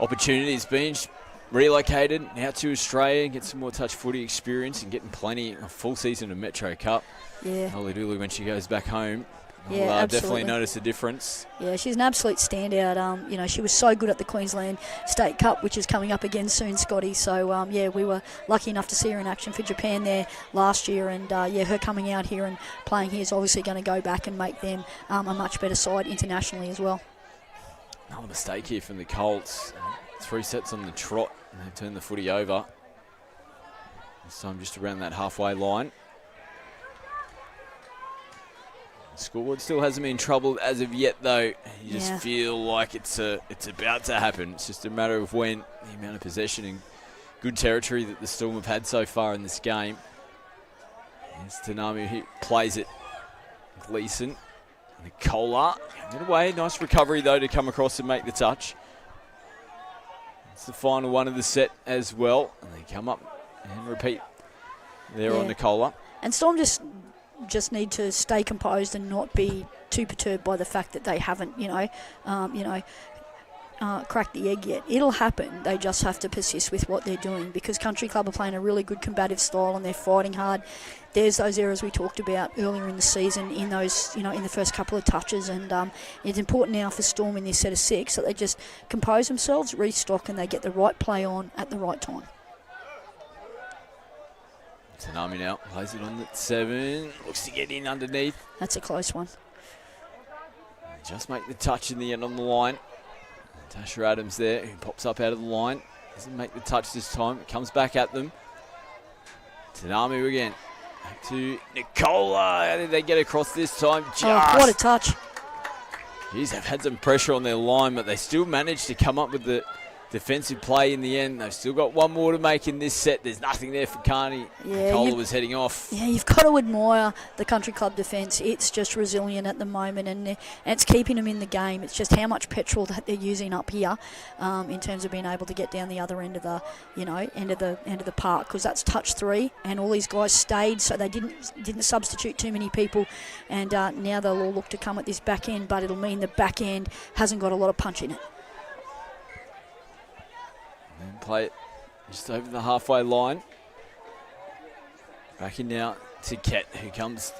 opportunity it's been. She's relocated out to Australia, get some more touch footy experience and getting a full season of Metro Cup. Yeah. Holly Dooley, when she goes back home, Yeah, will absolutely. definitely notice a difference. Yeah, she's an absolute standout. She was so good at the Queensland State Cup, which is coming up again soon, Scotty. So, we were lucky enough to see her in action for Japan there last year. And, her coming out here and playing here is obviously going to go back and make them a much better side internationally as well. Another mistake here from the Colts. 3 sets on the trot, and they turn the footy over. This time just around that halfway line. The scoreboard still hasn't been troubled as of yet, though. You just feel like it's about to happen. It's just a matter of when. The amount of possession and good territory that the Storm have had so far in this game. It's Tanami who plays it. Gleeson. Nicola. Get away. Nice recovery, though, to come across and make the touch. It's the final one of the set as well. And they come up and repeat there on Nicola. And Storm just need to stay composed and not be too perturbed by the fact that they haven't, cracked the egg yet. It'll happen. They just have to persist with what they're doing because Country Club are playing a really good combative style and they're fighting hard. There's those errors we talked about earlier in the season in those, in the first couple of touches, and it's important now for Storm in this set of 6 that they just compose themselves, restock, and they get the right play on at the right time. Tanami now plays it on the 7. Looks to get in underneath. That's a close one. Just make the touch in the end on the line. Tasha Adams there, who pops up out of the line. Doesn't make the touch this time. It comes back at them. Tanami again. Back to Nicola. How did they get across this time? What a touch. Jeez, they've had some pressure on their line, but they still managed to come up with the defensive play in the end. They've still got one more to make in this set. There's nothing there for Carney. Nicola was heading off. Yeah, you've got to admire the Country Club defence. It's just resilient at the moment, and it's keeping them in the game. It's just how much petrol that they're using up here in terms of being able to get down the other end of the, end of the park, because that's touch 3, and all these guys stayed, so they didn't substitute too many people, and now they'll all look to come at this back end, but it'll mean the back end hasn't got a lot of punch in it. And play it just over the halfway line. Back in now to Ket, who comes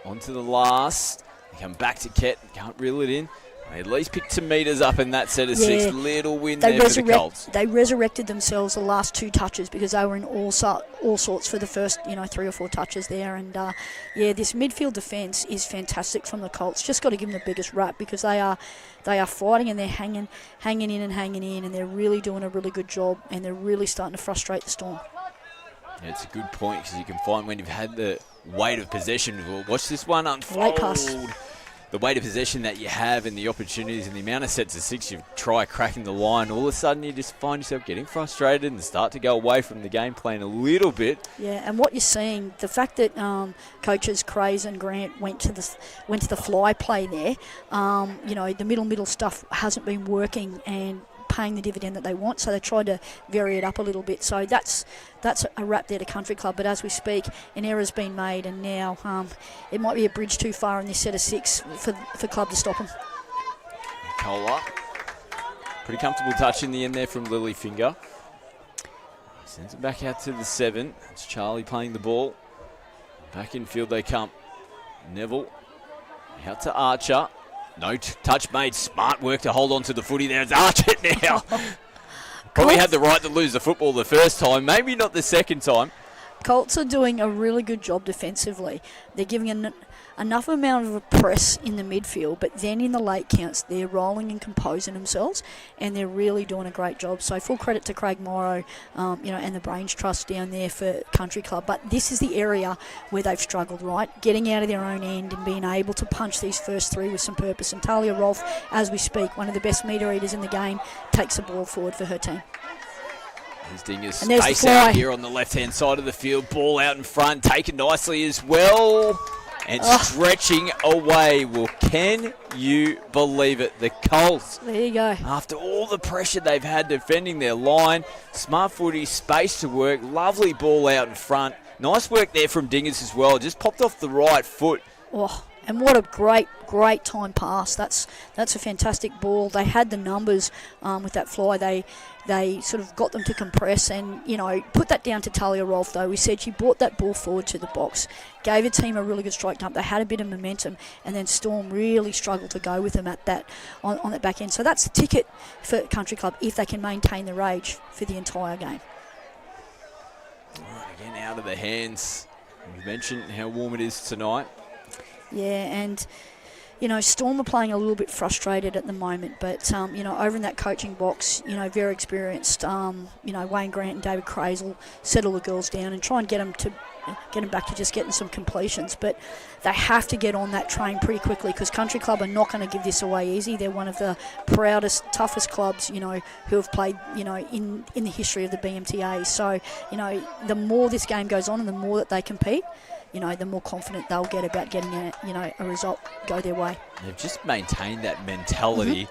onto the last. They come back to Ket, can't reel it in. They at least picked 2 metres up in that set of 6. Little win there for the Colts. They resurrected themselves the last 2 touches because they were in all sorts for the first 3 or 4 touches there. And this midfield defence is fantastic from the Colts. Just got to give them the biggest rap because they are fighting and they're hanging in, and they're really doing a really good job, and they're really starting to frustrate the Storm. Yeah, it's a good point because you can find when you've had the weight of possession. Well, watch this one unfold. Late pass. The weight of possession that you have and the opportunities and the amount of sets of 6 you try cracking the line, all of a sudden you just find yourself getting frustrated and start to go away from the game plan a little bit. Yeah, and what you're seeing, the fact that coaches Craze and Grant went to the fly play there, the middle stuff hasn't been working and paying the dividend that they want, so they tried to vary it up a little bit. So that's a wrap there to Country Club, but as we speak, an error's been made, and now it might be a bridge too far in this set of 6 for Club to stop them. Nicola. Pretty comfortable touch in the end there from Lilyfinger. Sends it back out to the 7. It's Charlie playing the ball. Back in field they come. Neville out to Archer. No touch made. Smart work to hold on to the footy there. It's Archer now. Probably had the right to lose the football the first time, maybe not the second time. Colts are doing a really good job defensively. They're giving enough amount of a press in the midfield, but then in the late counts, they're rolling and composing themselves, and they're really doing a great job. So full credit to Craig Morrow, and the Brains Trust down there for Country Club. But this is the area where they've struggled, right? Getting out of their own end and being able to punch these first three with some purpose. And Talia Rolfe, as we speak, one of the best meter eaters in the game, takes the ball forward for her team. There's Dinger's space out here on the left-hand side of the field. Ball out in front, taken nicely as well. And stretching away. Well, can you believe it? The Colts, there you go. After all the pressure they've had defending their line, smart footy, space to work, lovely ball out in front. Nice work there from Dinger's as well. Just popped off the right foot. Oh, and what a great time pass. That's a fantastic ball. They had the numbers with that fly. They sort of got them to compress and, put that down to Talia Rolfe, though. We said she brought that ball forward to the box, gave a team a really good strike dump. They had a bit of momentum, and then Storm really struggled to go with them at that on that back end. So that's the ticket for Country Club if they can maintain the rage for the entire game. All right, again, out of the hands. You mentioned how warm it is tonight. Yeah, and Storm are playing a little bit frustrated at the moment, but over in that coaching box, very experienced. Wayne Grant and David Craze will settle the girls down and try and get them back to just getting some completions. But they have to get on that train pretty quickly because Country Club are not going to give this away easy. They're one of the proudest, toughest clubs, who have played, in the history of the BMTA. So, the more this game goes on and the more that they compete, the more confident they'll get about getting a result go their way. They've just maintained that mentality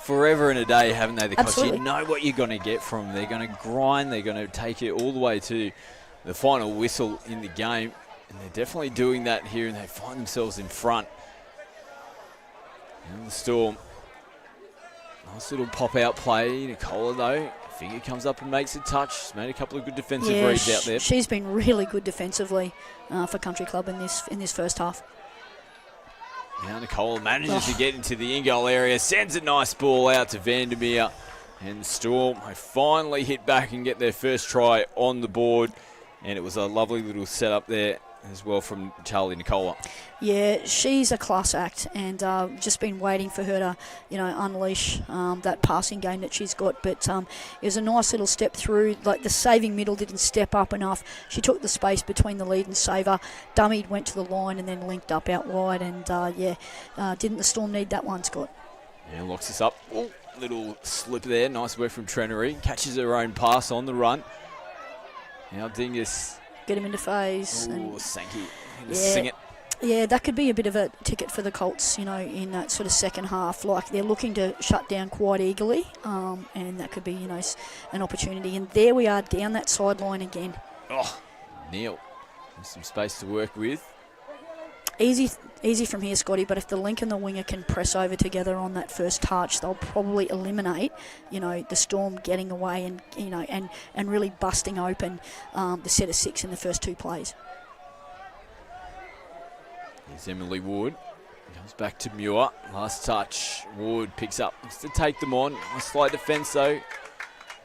forever and a day, haven't they? Because Absolutely. you know what you're going to get from them. They're going to grind. They're going to take it all the way to the final whistle in the game. And they're definitely doing that here, and they find themselves in front. And the Storm. Nice little pop-out play. Nicola, though. Finger comes up and makes a touch. She's made a couple of good defensive reads out there. She's been really good defensively for Country Club in this first half. Now Nicola manages to get into the in-goal area, sends a nice ball out to Vandermeer. And Storm finally hit back and get their first try on the board. And it was a lovely little setup there as well from Charlie Nicola. Yeah, she's a class act, and just been waiting for her to, unleash that passing game that she's got. But it was a nice little step through. Like the saving middle didn't step up enough. She took the space between the lead and saver, dummied, went to the line, and then linked up out wide. And didn't the Storm need that one, Scott? Yeah, locks this up. Ooh, little slip there. Nice work from Trenery. Catches her own pass on the run. Now Dingus. Get him into phase. Oh, Sankey. Sing it. Yeah, that could be a bit of a ticket for the Colts, in that sort of second half. Like, they're looking to shut down quite eagerly, and that could be, an opportunity. And there we are, down that sideline again. Oh, Neil. There's some space to work with. Easy from here, Scotty, but if the link and the winger can press over together on that first touch, they'll probably eliminate, the Storm getting away and really busting open the set of six in the first two plays. Here's Emily Wood. Comes back to Muir. Last touch. Wood picks up. Wants to take them on. A slight defence, though.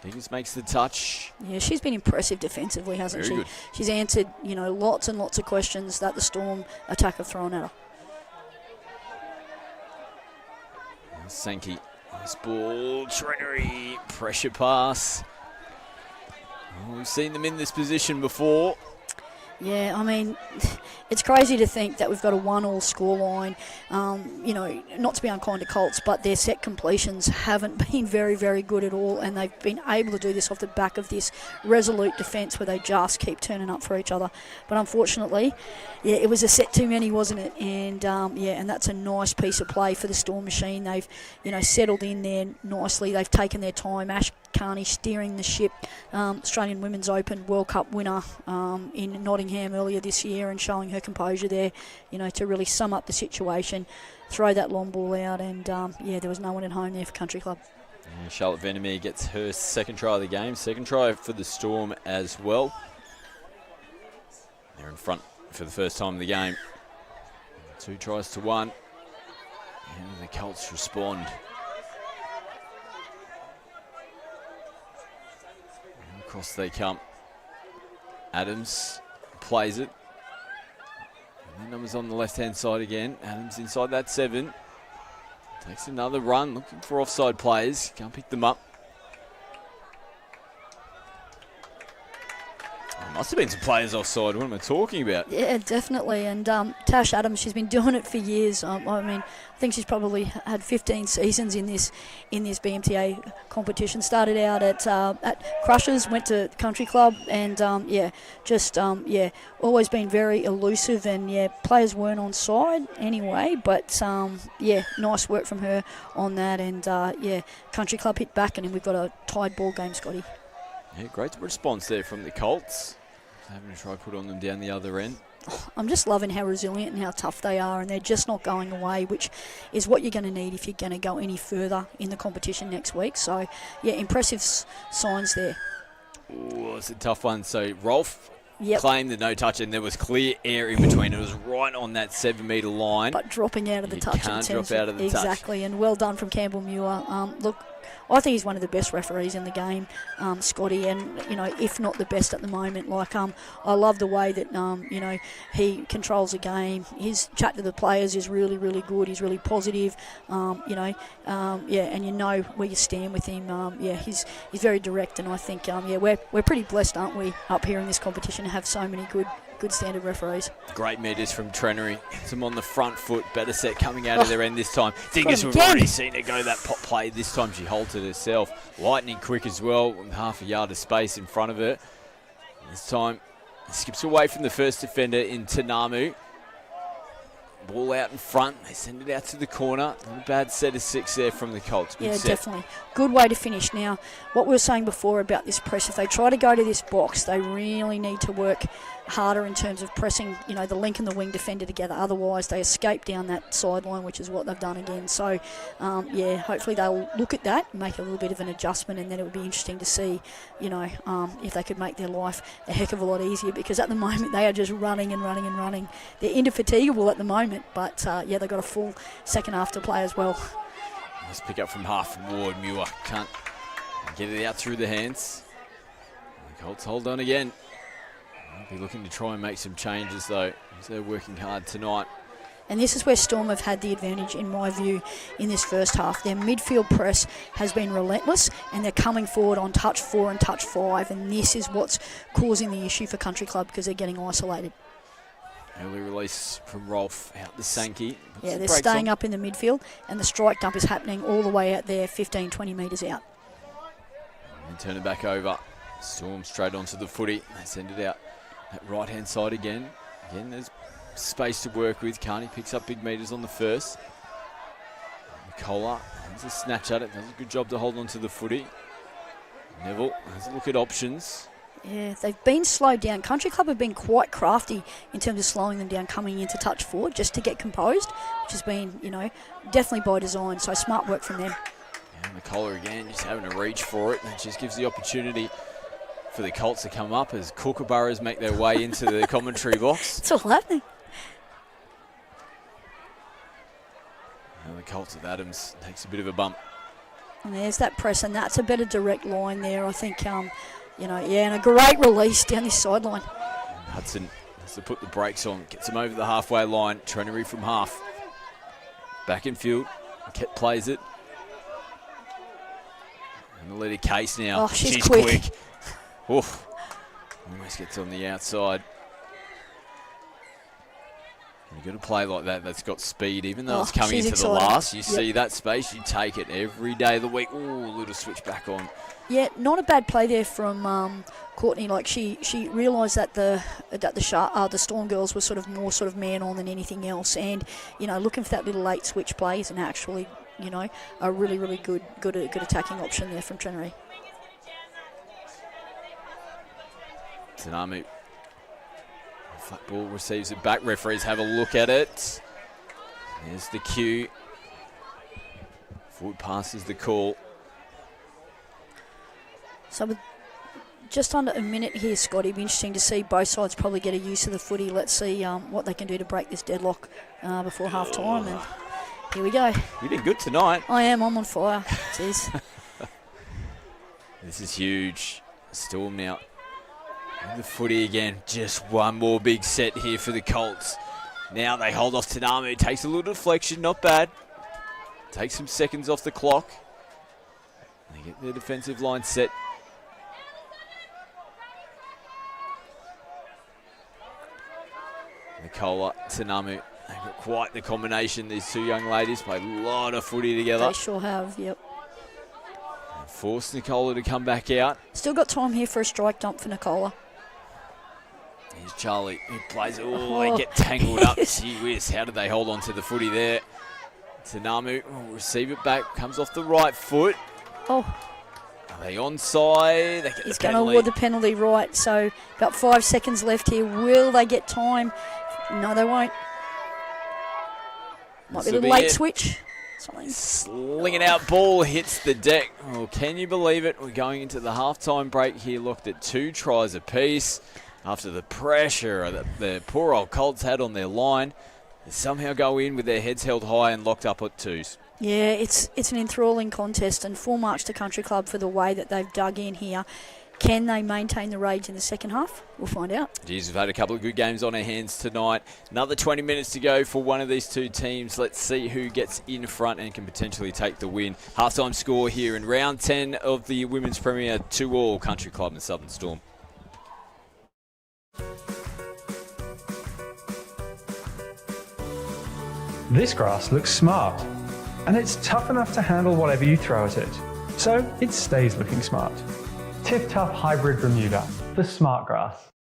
Higgins makes the touch. Yeah, she's been impressive defensively, hasn't Very she? good. She's answered, lots and lots of questions that the Storm attack have thrown at her. Sankey. Nice ball. Trenery. Pressure pass. Oh, we've seen them in this position before. Yeah, I mean, it's crazy to think that we've got a 1-1 scoreline. Not to be unkind to Colts, but their set completions haven't been very, very good at all, and they've been able to do this off the back of this resolute defence where they just keep turning up for each other. But unfortunately, yeah, it was a set too many, wasn't it? And and that's a nice piece of play for the Storm machine. They've, settled in there nicely. They've taken their time. Ash Carney steering the ship, Australian Women's Open World Cup winner in Nottingham earlier this year, and showing her composure there, to really sum up the situation, throw that long ball out, and there was no one at home there for Country Club. And Charlotte Vandermeer gets her second try of the game, second try for the Storm as well. They're in front for the first time in the game. 2 tries to 1, and the Colts respond. Across they come. Adams plays it. And the numbers on the left-hand side again. Adams inside that 7. Takes another run, looking for offside players. Can't pick them up. Must have been some players offside. What am I talking about? Yeah, definitely. And Tash Adams, she's been doing it for years. I mean, I think she's probably had 15 seasons in this BMTA competition. Started out at Crushers, went to Country Club, and always been very elusive. And players weren't on side anyway. But nice work from her on that. And Country Club hit back, and then we've got a tied ball game, Scotty. Yeah, great response there from the Colts. Having to try put on them down the other end. I'm just loving how resilient and how tough they are, and they're just not going away, which is what you're going to need if you're going to go any further in the competition next week. So, impressive signs there. Oh, it's a tough one. So, Rolf Yep. claimed the no touch, and there was clear air in between. It was right on that 7 metre line. But dropping out of the You touch. can't drop out of the touch. Exactly, and well done from Campbell Muir. Look, I think he's one of the best referees in the game, Scotty, and, if not the best at the moment. I love the way that, he controls the game. His chat to the players is really, really good. He's really positive, and you know where you stand with him. He's very direct, and I think, we're pretty blessed, aren't we, up here in this competition to have so many good standard referees. Great meters from Trenery. Some on the front foot. Better set coming out of their end this time. Dingus, we've again. already seen her go that pop play. This time she halted herself. Lightning quick as well, with half a yard of space in front of her. This time, skips away from the first defender in Tanamu. Ball out in front. They send it out to the corner. Not a bad set of 6 there from the Colts. Good set. Definitely. Good way to finish. Now, what we were saying before about this press, if they try to go to this box, they really need to work harder in terms of pressing, the link and the wing defender together. Otherwise, they escape down that sideline, which is what they've done again. So, hopefully they'll look at that and make a little bit of an adjustment, and then it would be interesting to see, if they could make their life a heck of a lot easier, because at the moment they are just running and running and running. They're indefatigable at the moment, but, they've got a full second half to play as well. Nice pick up from half forward. Muir can't get it out through the hands. The Colts hold on again. They'll be looking to try and make some changes, though, because they're working hard tonight. And this is where Storm have had the advantage, in my view, in this first half. Their midfield press has been relentless, and they're coming forward on touch 4 and touch 5, and this is what's causing the issue for Country Club, because they're getting isolated. Early release from Rolf out to Sankey. Yeah, they're staying up in the midfield, and the strike dump is happening all the way out there, 15, 20 metres out. And turn it back over. Storm straight onto the footy. They send it out that right-hand side again. Again, there's space to work with. Carney picks up big metres on the first. Nicola has a snatch at it. Does a good job to hold on to the footy. Neville has a look at options. Yeah, they've been slowed down. Country Club have been quite crafty in terms of slowing them down coming into touch 4 just to get composed, which has been, definitely by design. So smart work from them. And Nicola again just having a reach for it, and it just gives the opportunity for the Colts to come up as Kookaburras make their way into the commentary box. It's all happening. And the Colts with Adams takes a bit of a bump. And there's that press, and that's a better direct line there, I think. And a great release down this sideline. Hudson has to put the brakes on, gets him over the halfway line. Trenery from half. Back in field. Ket plays it. And the leader Case now. Oh, she's quick. Oof. Almost gets on the outside. You've got to play like that. That's got speed. Even though it's coming into the last, you see that space, you take it every day of the week. Ooh, a little switch back on. Yeah, not a bad play there from Courtney. Like she realised that the Storm girls were sort of more man on than anything else, and looking for that little late switch play is actually a really, really good attacking option there from Trenery. Tanamu. Flat ball receives it back. Referees have a look at it. There's the cue. Forward passes the call. So with just under a minute here, Scotty, it'd be interesting to see both sides probably get a use of the footy. Let's see what they can do to break this deadlock before half time. And here we go. You've been good tonight. I'm on fire. Cheers. This is huge. Storm now. And the footy again. Just one more big set here for the Colts. Now they hold off Tanamu. Takes a little deflection, not bad. Takes some seconds off the clock. They get their defensive line set. Nicola, Tanamu. They've got quite the combination. These two young ladies played a lot of footy together. They sure have, yep. And forced Nicola to come back out. Still got time here for a strike dump for Nicola. Here's Charlie, who plays it. Oh, they get tangled up. Gee whiz, how did they hold on to the footy there? Tanamu will receive it back, comes off the right foot. Oh. Are they onside? They get He's the going to penalty. award the penalty, right. So about 5 seconds left here. Will they get time? No, they won't. Might be a This'll little be late it. switch. Something. Slinging out ball, hits the deck. Oh, can you believe it? We're going into the halftime break here, looked at 2 tries apiece. After the pressure that the poor old Colts had on their line, they somehow go in with their heads held high and locked up at 2s. Yeah, it's an enthralling contest, and full marks to Country Club for the way that they've dug in here. Can they maintain the rage in the second half? We'll find out. Geez, we've had a couple of good games on our hands tonight. Another 20 minutes to go for one of these two teams. Let's see who gets in front and can potentially take the win. Halftime score here in round 10 of the Women's Premier, 2-2 Country Club and Southern Storm. This grass looks smart, and it's tough enough to handle whatever you throw at it, so it stays looking smart. Tip Tough Hybrid Bermuda, the smart grass.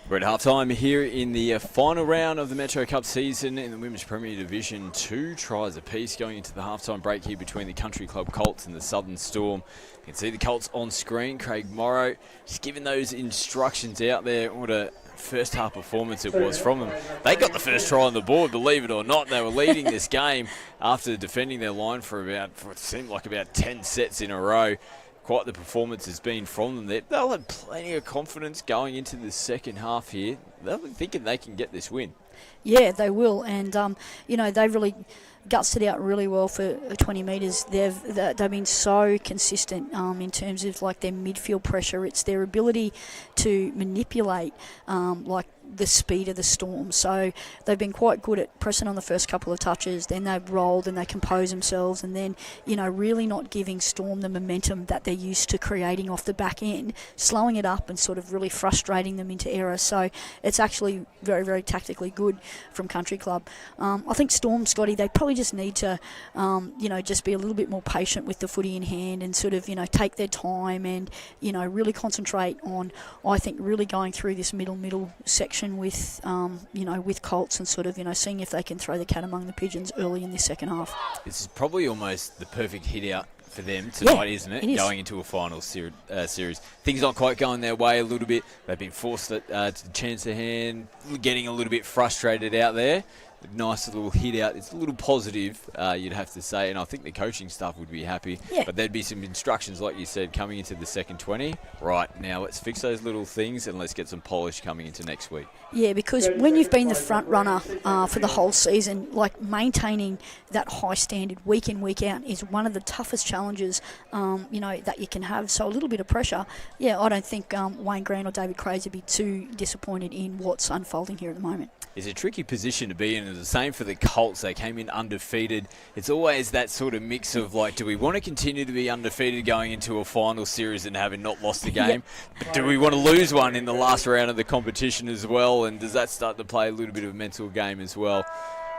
We're at halftime here in the final round of the Metro Cup season in the Women's Premier Division. 2 tries apiece going into the halftime break here between the Country Club Colts and the Southern Storm. You can see the Colts on screen. Craig Morrow just giving those instructions out there. What a first half performance it was from them. They got the first try on the board, believe it or not. They were leading this game after defending their line for it seemed like about 10 sets in a row. Quite the performance has been from them there. They'll have plenty of confidence going into the second half here. They'll be thinking they can get this win. Yeah, they will, and they've really gutsed it out really well for 20 metres. They've been so consistent in terms of like their midfield pressure. It's their ability to manipulate the speed of the Storm. So they've been quite good at pressing on the first couple of touches, then they've rolled and they compose themselves, and then, really not giving Storm the momentum that they're used to creating off the back end, slowing it up and sort of really frustrating them into error. So it's actually very, very tactically good from Country Club. I think Storm, Scotty, they probably just need to, just be a little bit more patient with the footy in hand and sort of, take their time and, really concentrate on, I think, really going through this middle section with, with Colts and sort of, seeing if they can throw the cat among the pigeons early in this second half. This is probably almost the perfect hit out for them tonight, isn't it? It is. Going into a final series. Things not quite going their way a little bit. They've been forced to chance their hand, getting a little bit frustrated out there. nice little hit out. It's a little positive, you'd have to say, and I think the coaching staff would be happy. Yeah. But there'd be some instructions, like you said, coming into the second 20. Right, now let's fix those little things and let's get some polish coming into next week. Yeah, because when you've been the front runner for the whole season, like maintaining that high standard week in, week out is one of the toughest challenges, that you can have. So a little bit of pressure. Yeah, I don't think Wayne Grant or David Craze would be too disappointed in what's unfolding here at the moment. It's a tricky position to be in. It's the same for the Colts. They came in undefeated. It's always that sort of mix of like, do we want to continue to be undefeated going into a final series and having not lost a game? Yep. Do we want to lose one in the last round of the competition as well? And does that start to play a little bit of a mental game as well?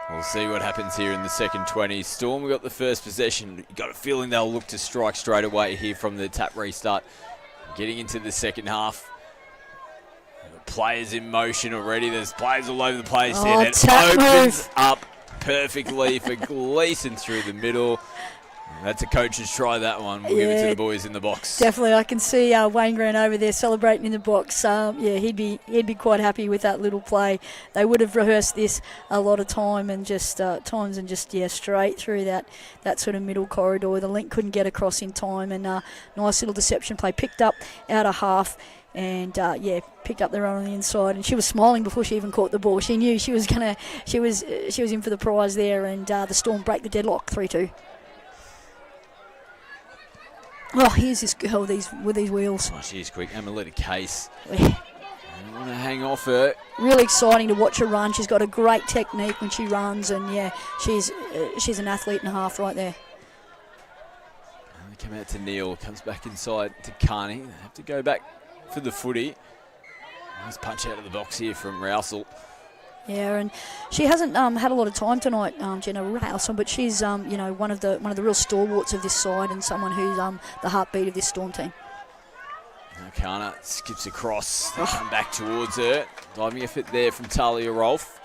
We'll see what happens here in the second 20. Storm got the first possession. You got a feeling they'll look to strike straight away here from the tap restart. Getting into the second half. Players in motion already. There's players all over the place. Oh, and it opens up perfectly for Gleason through the middle. That's a coach's try, that one. We'll give it to the boys in the box. Definitely, I can see Wayne Grant over there celebrating in the box. He'd be quite happy with that little play. They would have rehearsed this a lot of time and just straight through that sort of middle corridor. The link couldn't get across in time, and nice little deception play picked up out of half. And picked up the run on the inside, and she was smiling before she even caught the ball. She knew she was in for the prize there, and the Storm break the deadlock 3-2. Oh, here's this girl with these wheels. Oh, she is quick. Amelita Case. Yeah. I want to hang off her. Really exciting to watch her run. She's got a great technique when she runs, and she's an athlete and a half right there. And they come out to Neil, comes back inside to Carney. They have to go back for the footy. Nice punch out of the box here from Rousel. Yeah, and she hasn't had a lot of time tonight, Jenna Rousel, but she's one of the real stalwarts of this side and someone who's the heartbeat of this Storm team. Now Kana skips across. They come back towards her. Diving effort there from Talia Rolfe.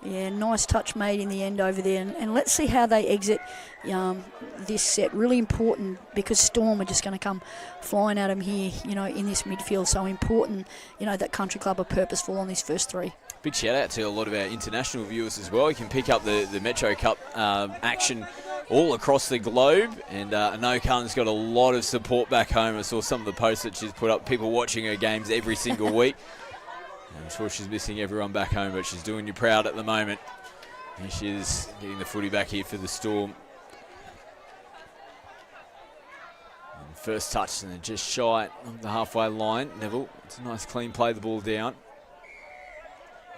Yeah, nice touch made in the end over there. And let's see how they exit this set. Really important because Storm are just going to come flying at them here, in this midfield. So important, that Country Club are purposeful on these first three. Big shout out to a lot of our international viewers as well. You can pick up the Metro Cup action all across the globe. And I know Khan's got a lot of support back home. I saw some of the posts that she's put up, people watching her games every single week. I'm sure she's missing everyone back home, but she's doing you proud at the moment. Here she is getting the footy back here for the Storm. And first touch and then just shy of the halfway line. Neville, it's a nice clean play, the ball down.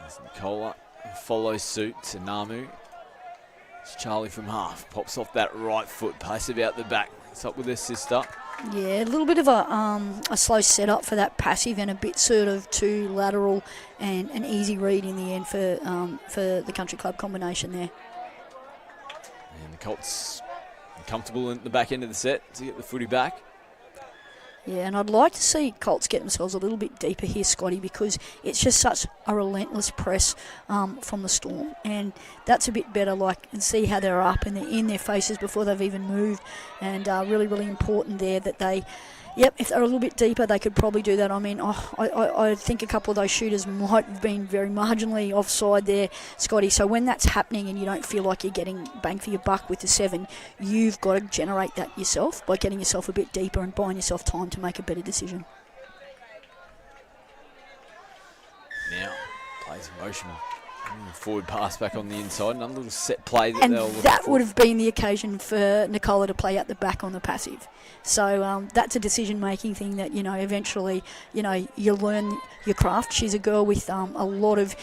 There's Nicola, follows suit to Namu. It's Charlie from half, pops off that right foot, passive out the back. It's up with her sister. Yeah, a little bit of a slow setup for that passive and a bit sort of too lateral and an easy read in the end for the Country Club combination there. And the Colts comfortable in the back end of the set to get the footy back. Yeah, and I'd like to see Colts get themselves a little bit deeper here, Scotty, because it's just such a relentless press from the Storm. And that's a bit better, and see how they're up and they're in their faces before they've even moved. And really, really important there that they, if they're a little bit deeper, they could probably do that. I mean, I think a couple of those shooters might have been very marginally offside there, Scotty. So when that's happening and you don't feel like you're getting bang for your buck with the 7, you've got to generate that yourself by getting yourself a bit deeper and buying yourself time to make a better decision. Now, plays in motion. Forward pass back on the inside. Another little set play that and they'll look that for. would have been the occasion for Nicola to play at the back on the passive. So that's a decision-making thing that, eventually, you learn your craft. She's a girl with a lot of,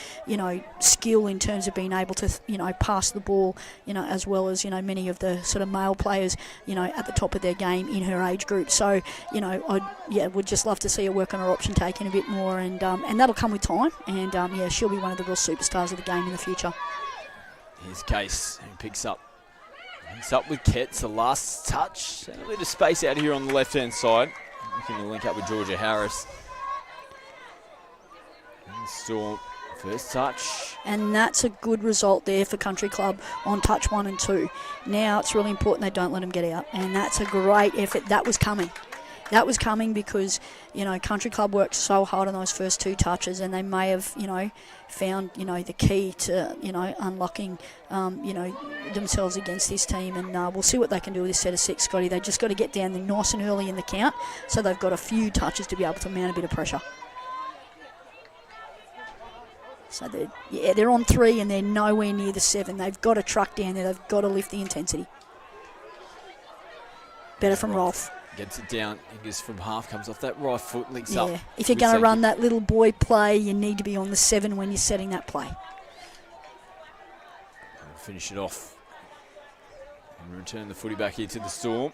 skill in terms of being able to, pass the ball, as well as, many of the sort of male players, at the top of their game in her age group. So, I would just love to see her work on her option taking a bit more, and that'll come with time. And, she'll be one of the real superstars of the game in the future. Here's Case, who picks up with Ketts, the last touch. And a bit of space out here on the left-hand side. Looking to link up with Georgia Harris. And Storm, first touch. And that's a good result there for Country Club on touch 1 and 2. Now it's really important they don't let them get out. And that's a great effort. That was coming. that was coming because, Country Club worked so hard on those first 2 touches, and they may have, found, the key to, unlocking, themselves against this team. And we'll see what they can do with this set of 6, Scotty. They just got to get down there nice and early in the count, so they've got a few touches to be able to mount a bit of pressure. So they're on 3 and they're nowhere near the 7. They've got to truck down there. They've got to lift the intensity. Better from Rolf. Gets it down. Ingers from half, comes off that right foot, links up. If you're going to run that little boy play, you need to be on the 7 when you're setting that play. And finish it off. And return the footy back here to the Storm.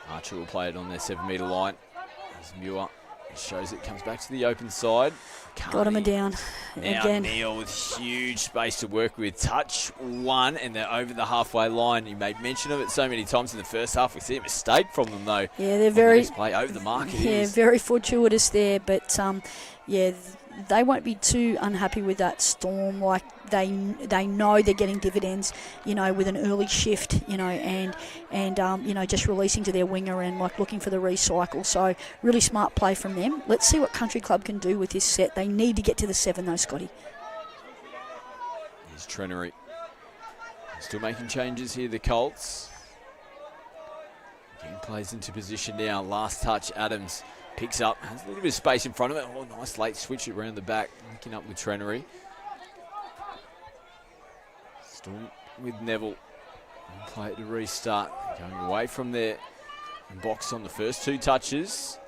Archer will play it on their 7-metre line. As Muir shows it, comes back to the open side. Got him down now again. Neil with huge space to work with. Touch 1 and they're over the halfway line. He made mention of it so many times in the first half. We see a mistake from them though. Yeah, they're very play over the mark. Very fortuitous there, but they won't be too unhappy with that Storm. Like they know they're getting dividends, with an early shift, and just releasing to their winger and like looking for the recycle. So really smart play from them. Let's see what Country Club can do with this set. They need to get to the 7 though, Scotty. Here's Trenery. Still making changes here, the Colts. Again, plays into position now. Last touch, Adams picks up, has a little bit of space in front of it. Oh, nice late switch around the back, linking up with Trenery. Storm with Neville. And play it to restart. Going away from there. And box on the first 2 touches.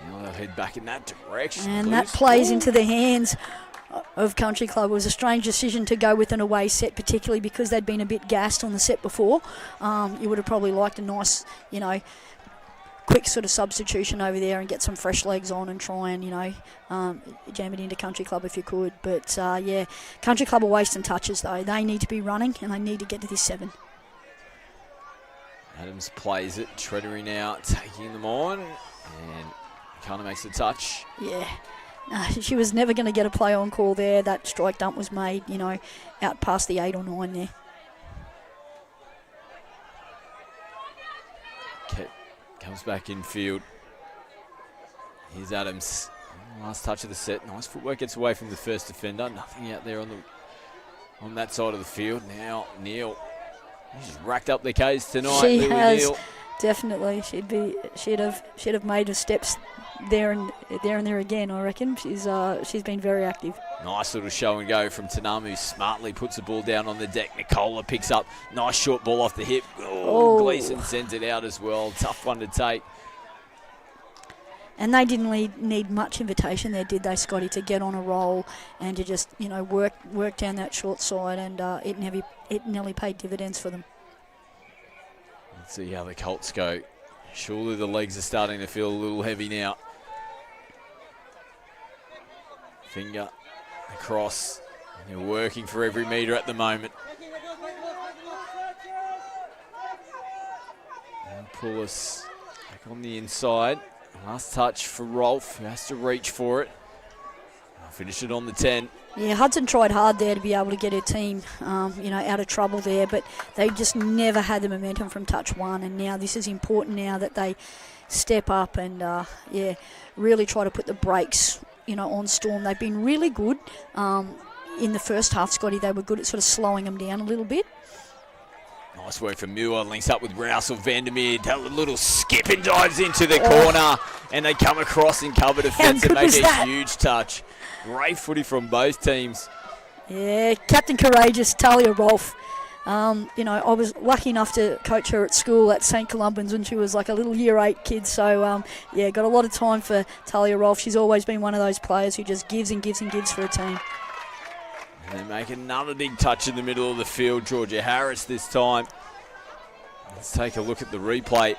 Now they'll head back in that direction. And that plays into the hands of Country Club. It was a strange decision to go with an away set, particularly because they'd been a bit gassed on the set before. You would have probably liked a nice, quick sort of substitution over there and get some fresh legs on and try and, jam it into Country Club if you could. But, Country Club are wasting touches, though. They need to be running and they need to get to this 7. Adams plays it. Trenery now taking them on. And kind of makes the touch. Yeah. She was never going to get a play on call there. That strike dump was made, out past the 8 or 9 there. Comes back in field. Here's Adams. Last touch of the set. Nice footwork, gets away from the first defender. Nothing out there on that side of the field. Now Neil. She's racked up the K's tonight. She Lily has Neal. Definitely. She'd have made her steps there and there again. I reckon she's been very active. Nice little show and go from Tanamu. Smartly puts the ball down on the deck. Nicola picks up. Nice short ball off the hip. Gleason sends it out as well. Tough one to take. And they didn't need much invitation there, did they, Scotty, to get on a roll and to just, work down that short side, and it nearly paid dividends for them. Let's see how the Colts go. Surely the legs are starting to feel a little heavy now. Finger across. They're working for every metre at the moment. And pull us back on the inside. Last touch for Rolf, who has to reach for it. I'll finish it on the 10. Yeah, Hudson tried hard there to be able to get her team, out of trouble there, but they just never had the momentum from touch 1. And now this is important now that they step up and, really try to put the brakes, on Storm. They've been really good in the first half, Scotty. They were good at sort of slowing them down a little bit. Nice work from Muir, links up with Rouse or Vandermeer. A little skip and dives into the corner, and they come across in cover defence and make a huge touch. Great footy from both teams. Yeah, Captain Courageous, Talia Rolf. I was lucky enough to coach her at school at St. Columban's when she was like a little year 8 kid. So, got a lot of time for Talia Rolf. She's always been one of those players who just gives and gives and gives for a team. And they make another big touch in the middle of the field. Georgia Harris this time. Let's take a look at the replay.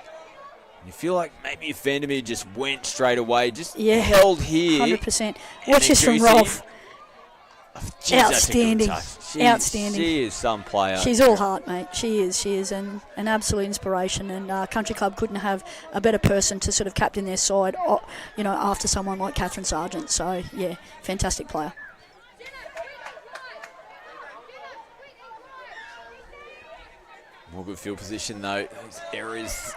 You feel like maybe if Vandermeer just went straight away, just held here. 100%. Watch this from Rolf. Outstanding. Outstanding. She is some player. She's all heart, mate. She is an absolute inspiration. And Country Club couldn't have a better person to sort of captain their side, after someone like Catherine Sargent. So, fantastic player. More good field position though. Those errors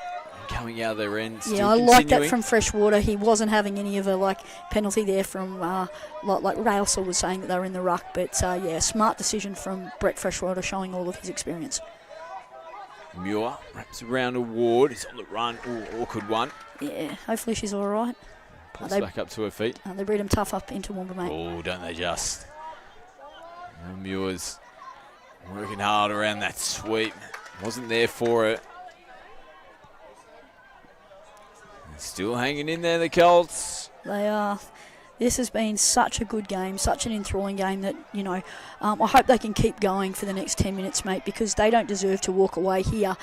Coming out of their end. Yeah, I like that from Freshwater. He wasn't having any of a penalty there from like Railsall was saying that they were in the ruck. But smart decision from Brett Freshwater, showing all of his experience. Muir wraps around a Ward. He's on the run. Ooh, awkward one. Yeah, hopefully she's all right. Pops back up to her feet. They breed him tough up into Womba, mate. Oh, don't they just? Muir's working hard around that sweep. Wasn't there for it. Still hanging in there, the Colts. They are. This has been such a good game, such an enthralling game that, I hope they can keep going for the next 10 minutes, mate, because they don't deserve to walk away here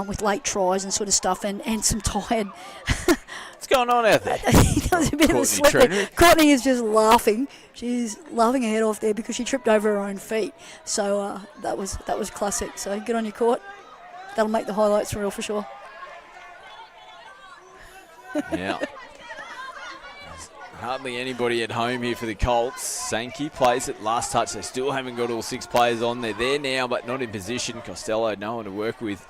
with late tries and sort of stuff and some tired. What's going on out there? There was a bit of a slip there. Courtney is just laughing. She's laughing her head off there because she tripped over her own feet. So that was classic. So good on your Court. That'll make the highlights reel for sure. Yeah. There's hardly anybody at home here for the Colts. Sankey plays it. Last touch. They still haven't got all 6 players on. They're there now, but not in position. Costello, no one to work with.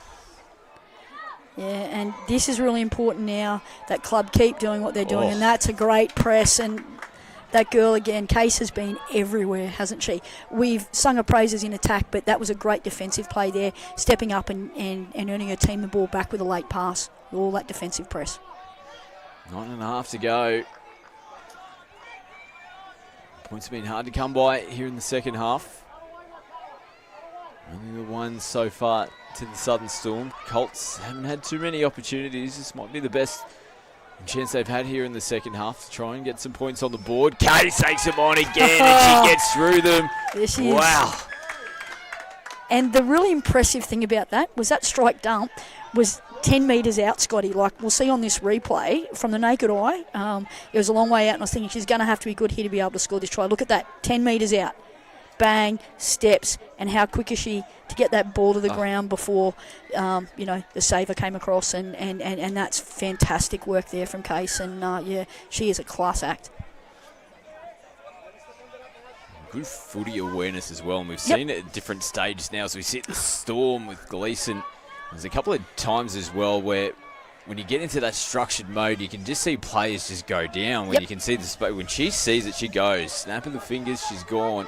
Yeah, and this is really important now that club keep doing what they're doing, and that's a great press. And that girl again, Case, has been everywhere, hasn't she? We've sung her praises in attack, but that was a great defensive play there, stepping up and earning her team the ball back with a late pass. All that defensive press. 9.5 to go. Points have been hard to come by here in the second half. Only the one so far to the Southern Storm. Colts haven't had too many opportunities. This might be the best chance they've had here in the second half to try and get some points on the board. Case takes them on again and she gets through them. There she is. Wow. And the really impressive thing about that was that strike dump was 10 metres out, Scotty. Like, we'll see on this replay from the naked eye. It was a long way out, and I was thinking she's going to have to be good here to be able to score this try. Look at that, 10 metres out. Bang, steps, and how quick is she to get that ball to the ground before, the saver came across, and that's fantastic work there from Case, and, she is a class act. Good footy awareness as well, and we've seen it at different stages now. So we see the Storm with Gleeson. There's a couple of times as well where when you get into that structured mode, you can just see players just go down. When you can see the space, when she sees it, she goes. Snap of the fingers, she's gone.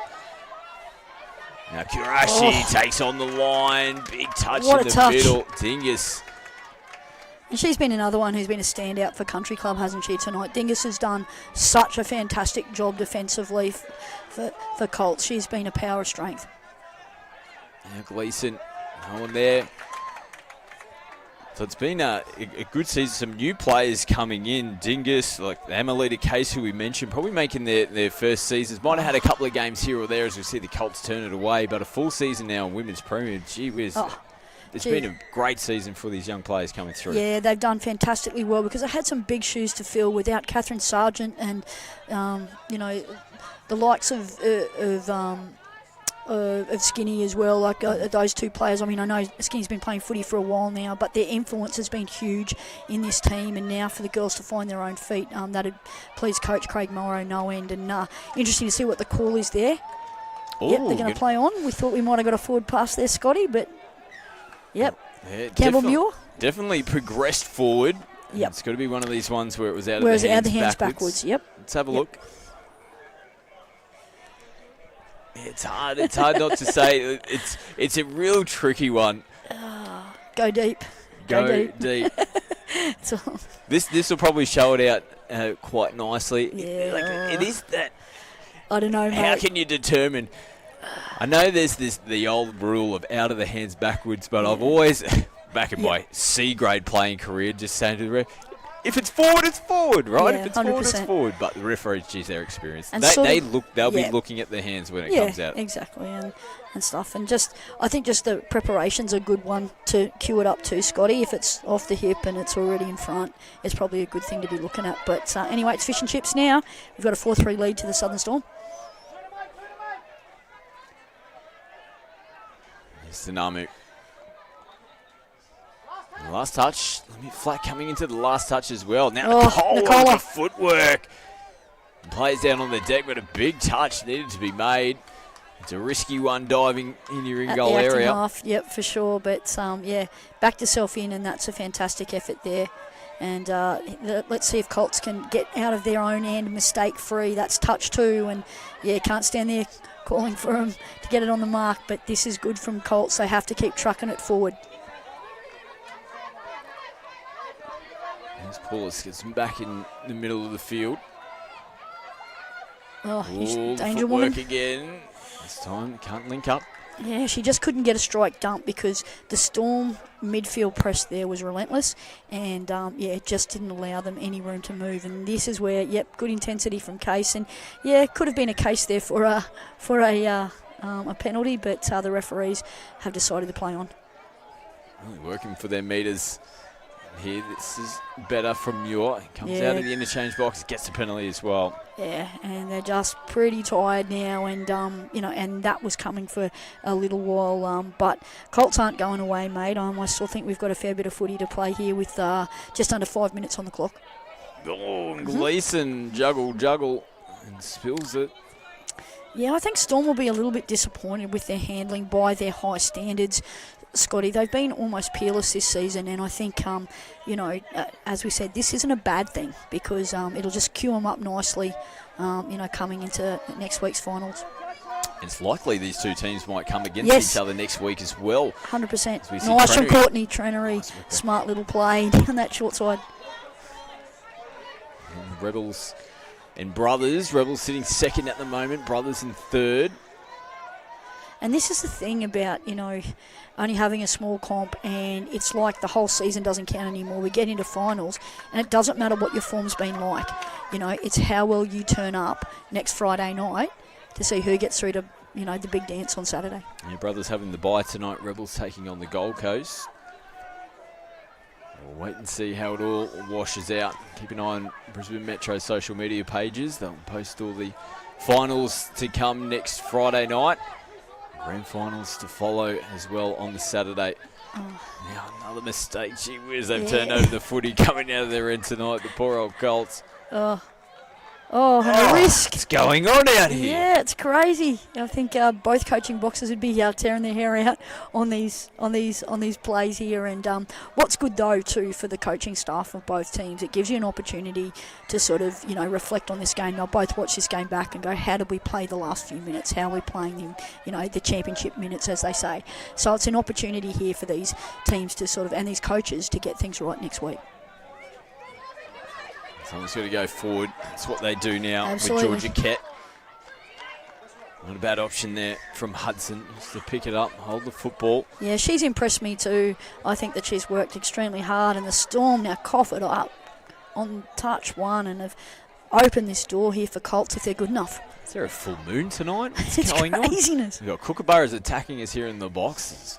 Now Kurashi takes on the line. Big touch in the middle. Dingus. And she's been another one who's been a standout for Country Club, hasn't she, tonight? Dingus has done such a fantastic job defensively for Colts. She's been a power of strength. Now Gleeson, no one there. So it's been a good season. Some new players coming in. Dingus, like Amelita Case, who we mentioned, probably making their first seasons. Might have had a couple of games here or there as we see the Colts turn it away. But a full season now in Women's Premier. Gee whiz. It's been a great season for these young players coming through. Yeah, they've done fantastically well because they had some big shoes to fill without Catherine Sargent and, the likes of Skinny as well, like those two players. I mean, I know Skinny's been playing footy for a while now, but their influence has been huge in this team, and now for the girls to find their own feet, that'd please Coach Craig Morrow no end. And interesting to see what the call is there. Ooh, they're going to play on. We thought we might have got a forward pass there, Scotty, but Campbell Muir definitely progressed forward. Yep. It's got to be one of these ones where it was out of the hands backwards. Yep. Let's have a look. It's hard not to say. It's a real tricky one. Go deep. Go deep. This will probably show it out quite nicely. Yeah. It is that. I don't know, mate. How can you determine? I know there's the old rule of out of the hands backwards, but I've always, back in my C-grade playing career, just saying to the ref, if it's forward, it's forward, right? Yeah, if it's forward, 100%. it's forward. But the referees, geez, they're experienced. And They'll be looking at the hands when it comes out. Exactly, and stuff. And I think the preparation's a good one to cue it up to, Scotty. If it's off the hip and it's already in front, it's probably a good thing to be looking at. But anyway, it's fish and chips now. We've got a 4-3 lead to the Southern Storm. It's the Namu. The last touch. Flat coming into the last touch as well. Now Nicola with the footwork. Plays down on the deck, but a big touch needed to be made. It's a risky one diving in your At in-goal the acting area. half, yep, for sure. But, backed herself in, and that's a fantastic effort there. And let's see if Colts can get out of their own end mistake-free. That's touch 2, and, can't stand there calling for them to get it on the mark. But this is good from Colts. They have to keep trucking it forward. As Paulus gets him back in the middle of the field. Oh, he's Ooh, the danger footwork woman. again. This time, can't link up. Yeah, she just couldn't get a strike dump because the Storm midfield press there was relentless, and it just didn't allow them any room to move. And this is where, good intensity from Case, and could have been a case there for a penalty, but the referees have decided to play on. Really working for their meters here. This is better from Muir. Comes out of the interchange box, gets the penalty as well. Yeah, and they're just pretty tired now, and and that was coming for a little while. But Colts aren't going away, mate. I still think we've got a fair bit of footy to play here with just under 5 minutes on the clock. Oh, Gleeson juggle, and spills it. Yeah, I think Storm will be a little bit disappointed with their handling by their high standards. Scotty, they've been almost peerless this season, and I think, as we said, this isn't a bad thing because it'll just cue them up nicely, coming into next week's finals. It's likely these two teams might come against each other next week as well. 100%. We see Nice from Trenery. Courtney Trenery. Smart little play down that short side. And Rebels and Brothers. Rebels sitting second at the moment. Brothers in third. And this is the thing about, only having a small comp, and it's like the whole season doesn't count anymore. We get into finals, and it doesn't matter what your form's been like. It's how well you turn up next Friday night to see who gets through to, the big dance on Saturday. Yeah, Brothers having the bye tonight. Rebels taking on the Gold Coast. We'll wait and see how it all washes out. Keep an eye on Brisbane Metro social media pages. They'll post all the finals to come next Friday night. Grand finals to follow as well on the Saturday. Oh. Now another mistake. Gee whiz, they've turned over the footy coming out of their end tonight. The poor old Colts. And the risk. What's going on out here? Yeah, it's crazy. I think both coaching boxes would be tearing their hair out on these plays here. And what's good though too for the coaching staff of both teams, it gives you an opportunity to sort of reflect on this game. They'll both watch this game back and go, how did we play the last few minutes? How are we playing them? The championship minutes, as they say. So it's an opportunity here for these teams to sort of, and these coaches to get things right next week. Someone's got to go forward. That's what they do now. Absolutely. With Georgia Kett. Not a bad option there from Hudson, just to pick it up, hold the football. Yeah, she's impressed me too. I think that she's worked extremely hard, and the Storm now cough it up on touch 1 and have opened this door here for Colts if they're good enough. Is there a full moon tonight? What's It's going craziness. on? We've got Kookaburras attacking us here in the box.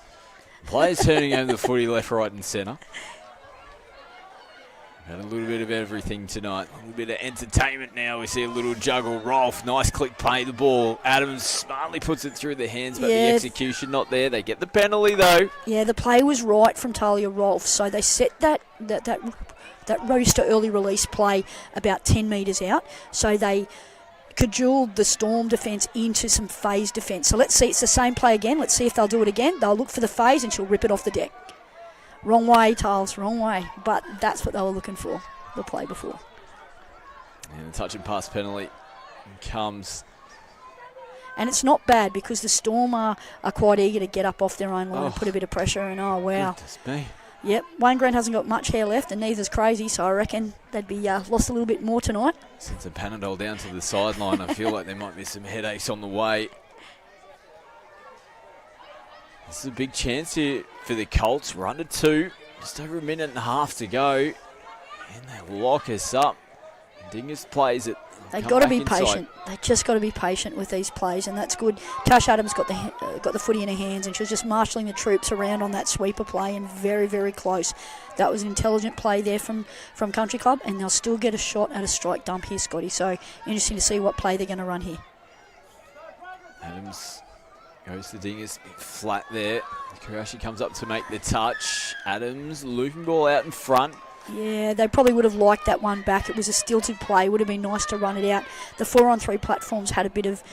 Players turning over the footy left, right and centre. Had a little bit of everything tonight. A little bit of entertainment now. We see a little juggle. Rolf, nice click play the ball. Adams smartly puts it through the hands, but the execution not there. They get the penalty though. Yeah, the play was right from Talia Rolf. So they set that roaster early release play about 10 metres out. So they cajoled the Storm defence into some phase defence. So let's see, it's the same play again. Let's see if they'll do it again. They'll look for the phase and she'll rip it off the deck. Wrong way, Tiles, wrong way. But that's what they were looking for, the play before. And the touch and pass penalty comes. And it's not bad because the Storm are quite eager to get up off their own line and put a bit of pressure. And wow. Goodness me. Yep, Wayne Grant hasn't got much hair left and neither's Crazy, so I reckon they'd be lost a little bit more tonight. Since a Panadol down to the sideline, I feel like there might be some headaches on the way. This is a big chance here for the Colts. We're under 2, just over a minute and a half to go. And they lock us up. Dingus plays it. They've got to be patient. They just got to be patient with these plays, and that's good. Tash Adams got the footy in her hands, and she was just marshalling the troops around on that sweeper play, and very, very close. That was an intelligent play there from Country Club, and they'll still get a shot at a strike dump here, Scotty. So interesting to see what play they're going to run here. Adams goes to Dingus, flat there. Karashi comes up to make the touch. Adams looping ball out in front. Yeah, they probably would have liked that one back. It was a stilted play. Would have been nice to run it out. The 4-on-3 platforms had a bit of,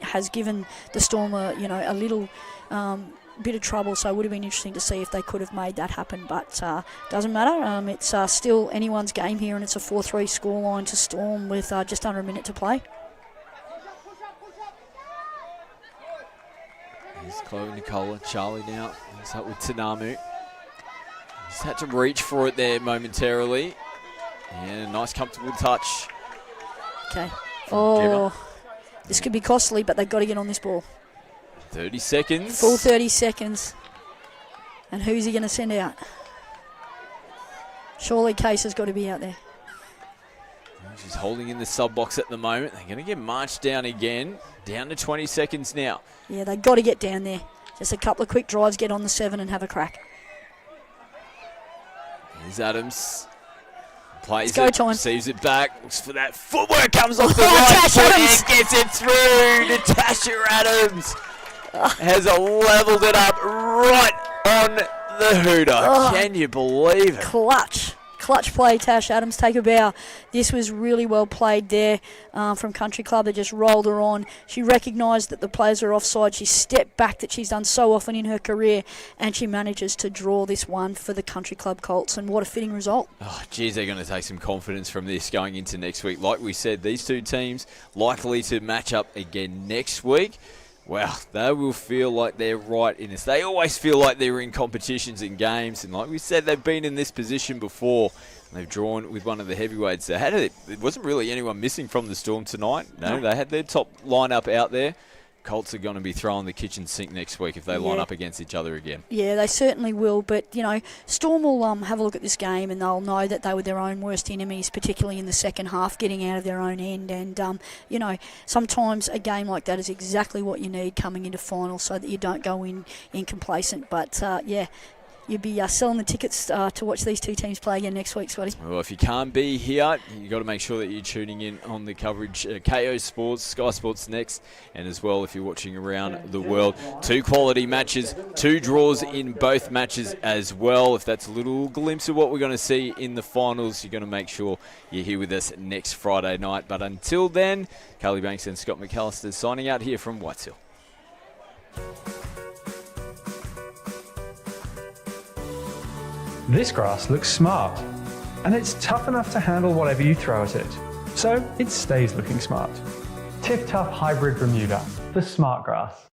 has given the Storm a little bit of trouble. So it would have been interesting to see if they could have made that happen. But doesn't matter. It's still anyone's game here, and it's a 4-3 scoreline to Storm with just under a minute to play. Here's Chloe Nicola. Charlie now. He's up with Tanamu. Just had to reach for it there momentarily. And a nice comfortable touch. Okay. Oh, this could be costly, but they've got to get on this ball. 30 seconds. Full 30 seconds. And who's he going to send out? Surely Case has got to be out there. She's holding in the sub box at the moment. They're going to get marched down again. Down to 20 seconds now. Yeah, they've got to get down there. Just a couple of quick drives, get on the 7 and have a crack. Here's Adams. Plays go it, time. receives it back, looks for that footwork, comes off the right foot and gets it through. Natasha Adams has leveled it up right on the hooter. Can you believe it? Clutch play, Tash Adams, take a bow. This was really well played there from Country Club. They just rolled her on. She recognised that the players were offside. She stepped back that she's done so often in her career, and she manages to draw this one for the Country Club Colts, and what a fitting result. Oh, geez, they're going to take some confidence from this going into next week. Like we said, these two teams likely to match up again next week. Wow, they will feel like they're right in this. They always feel like they're in competitions and games. And like we said, they've been in this position before. They've drawn with one of the heavyweights. There wasn't really anyone missing from the Storm tonight. No, they had their top lineup out there. Colts are going to be throwing the kitchen sink next week if they line up against each other again. Yeah, they certainly will. But, Storm will have a look at this game and they'll know that they were their own worst enemies, particularly in the second half, getting out of their own end. And, sometimes a game like that is exactly what you need coming into finals so that you don't go in complacent. But, you'd be selling the tickets to watch these two teams play again next week, Scotty. Well, if you can't be here, you've got to make sure that you're tuning in on the coverage, KO Sports, Sky Sports Next, and as well if you're watching around the world. 2 quality matches, 2 draws in both matches as well. If that's a little glimpse of what we're going to see in the finals, you're going to make sure you're here with us next Friday night. But until then, Carly Banks and Scott McAllister signing out here from Whites Hill. This grass looks smart, and it's tough enough to handle whatever you throw at it, so it stays looking smart. Tip Tough Hybrid Bermuda, the smart grass.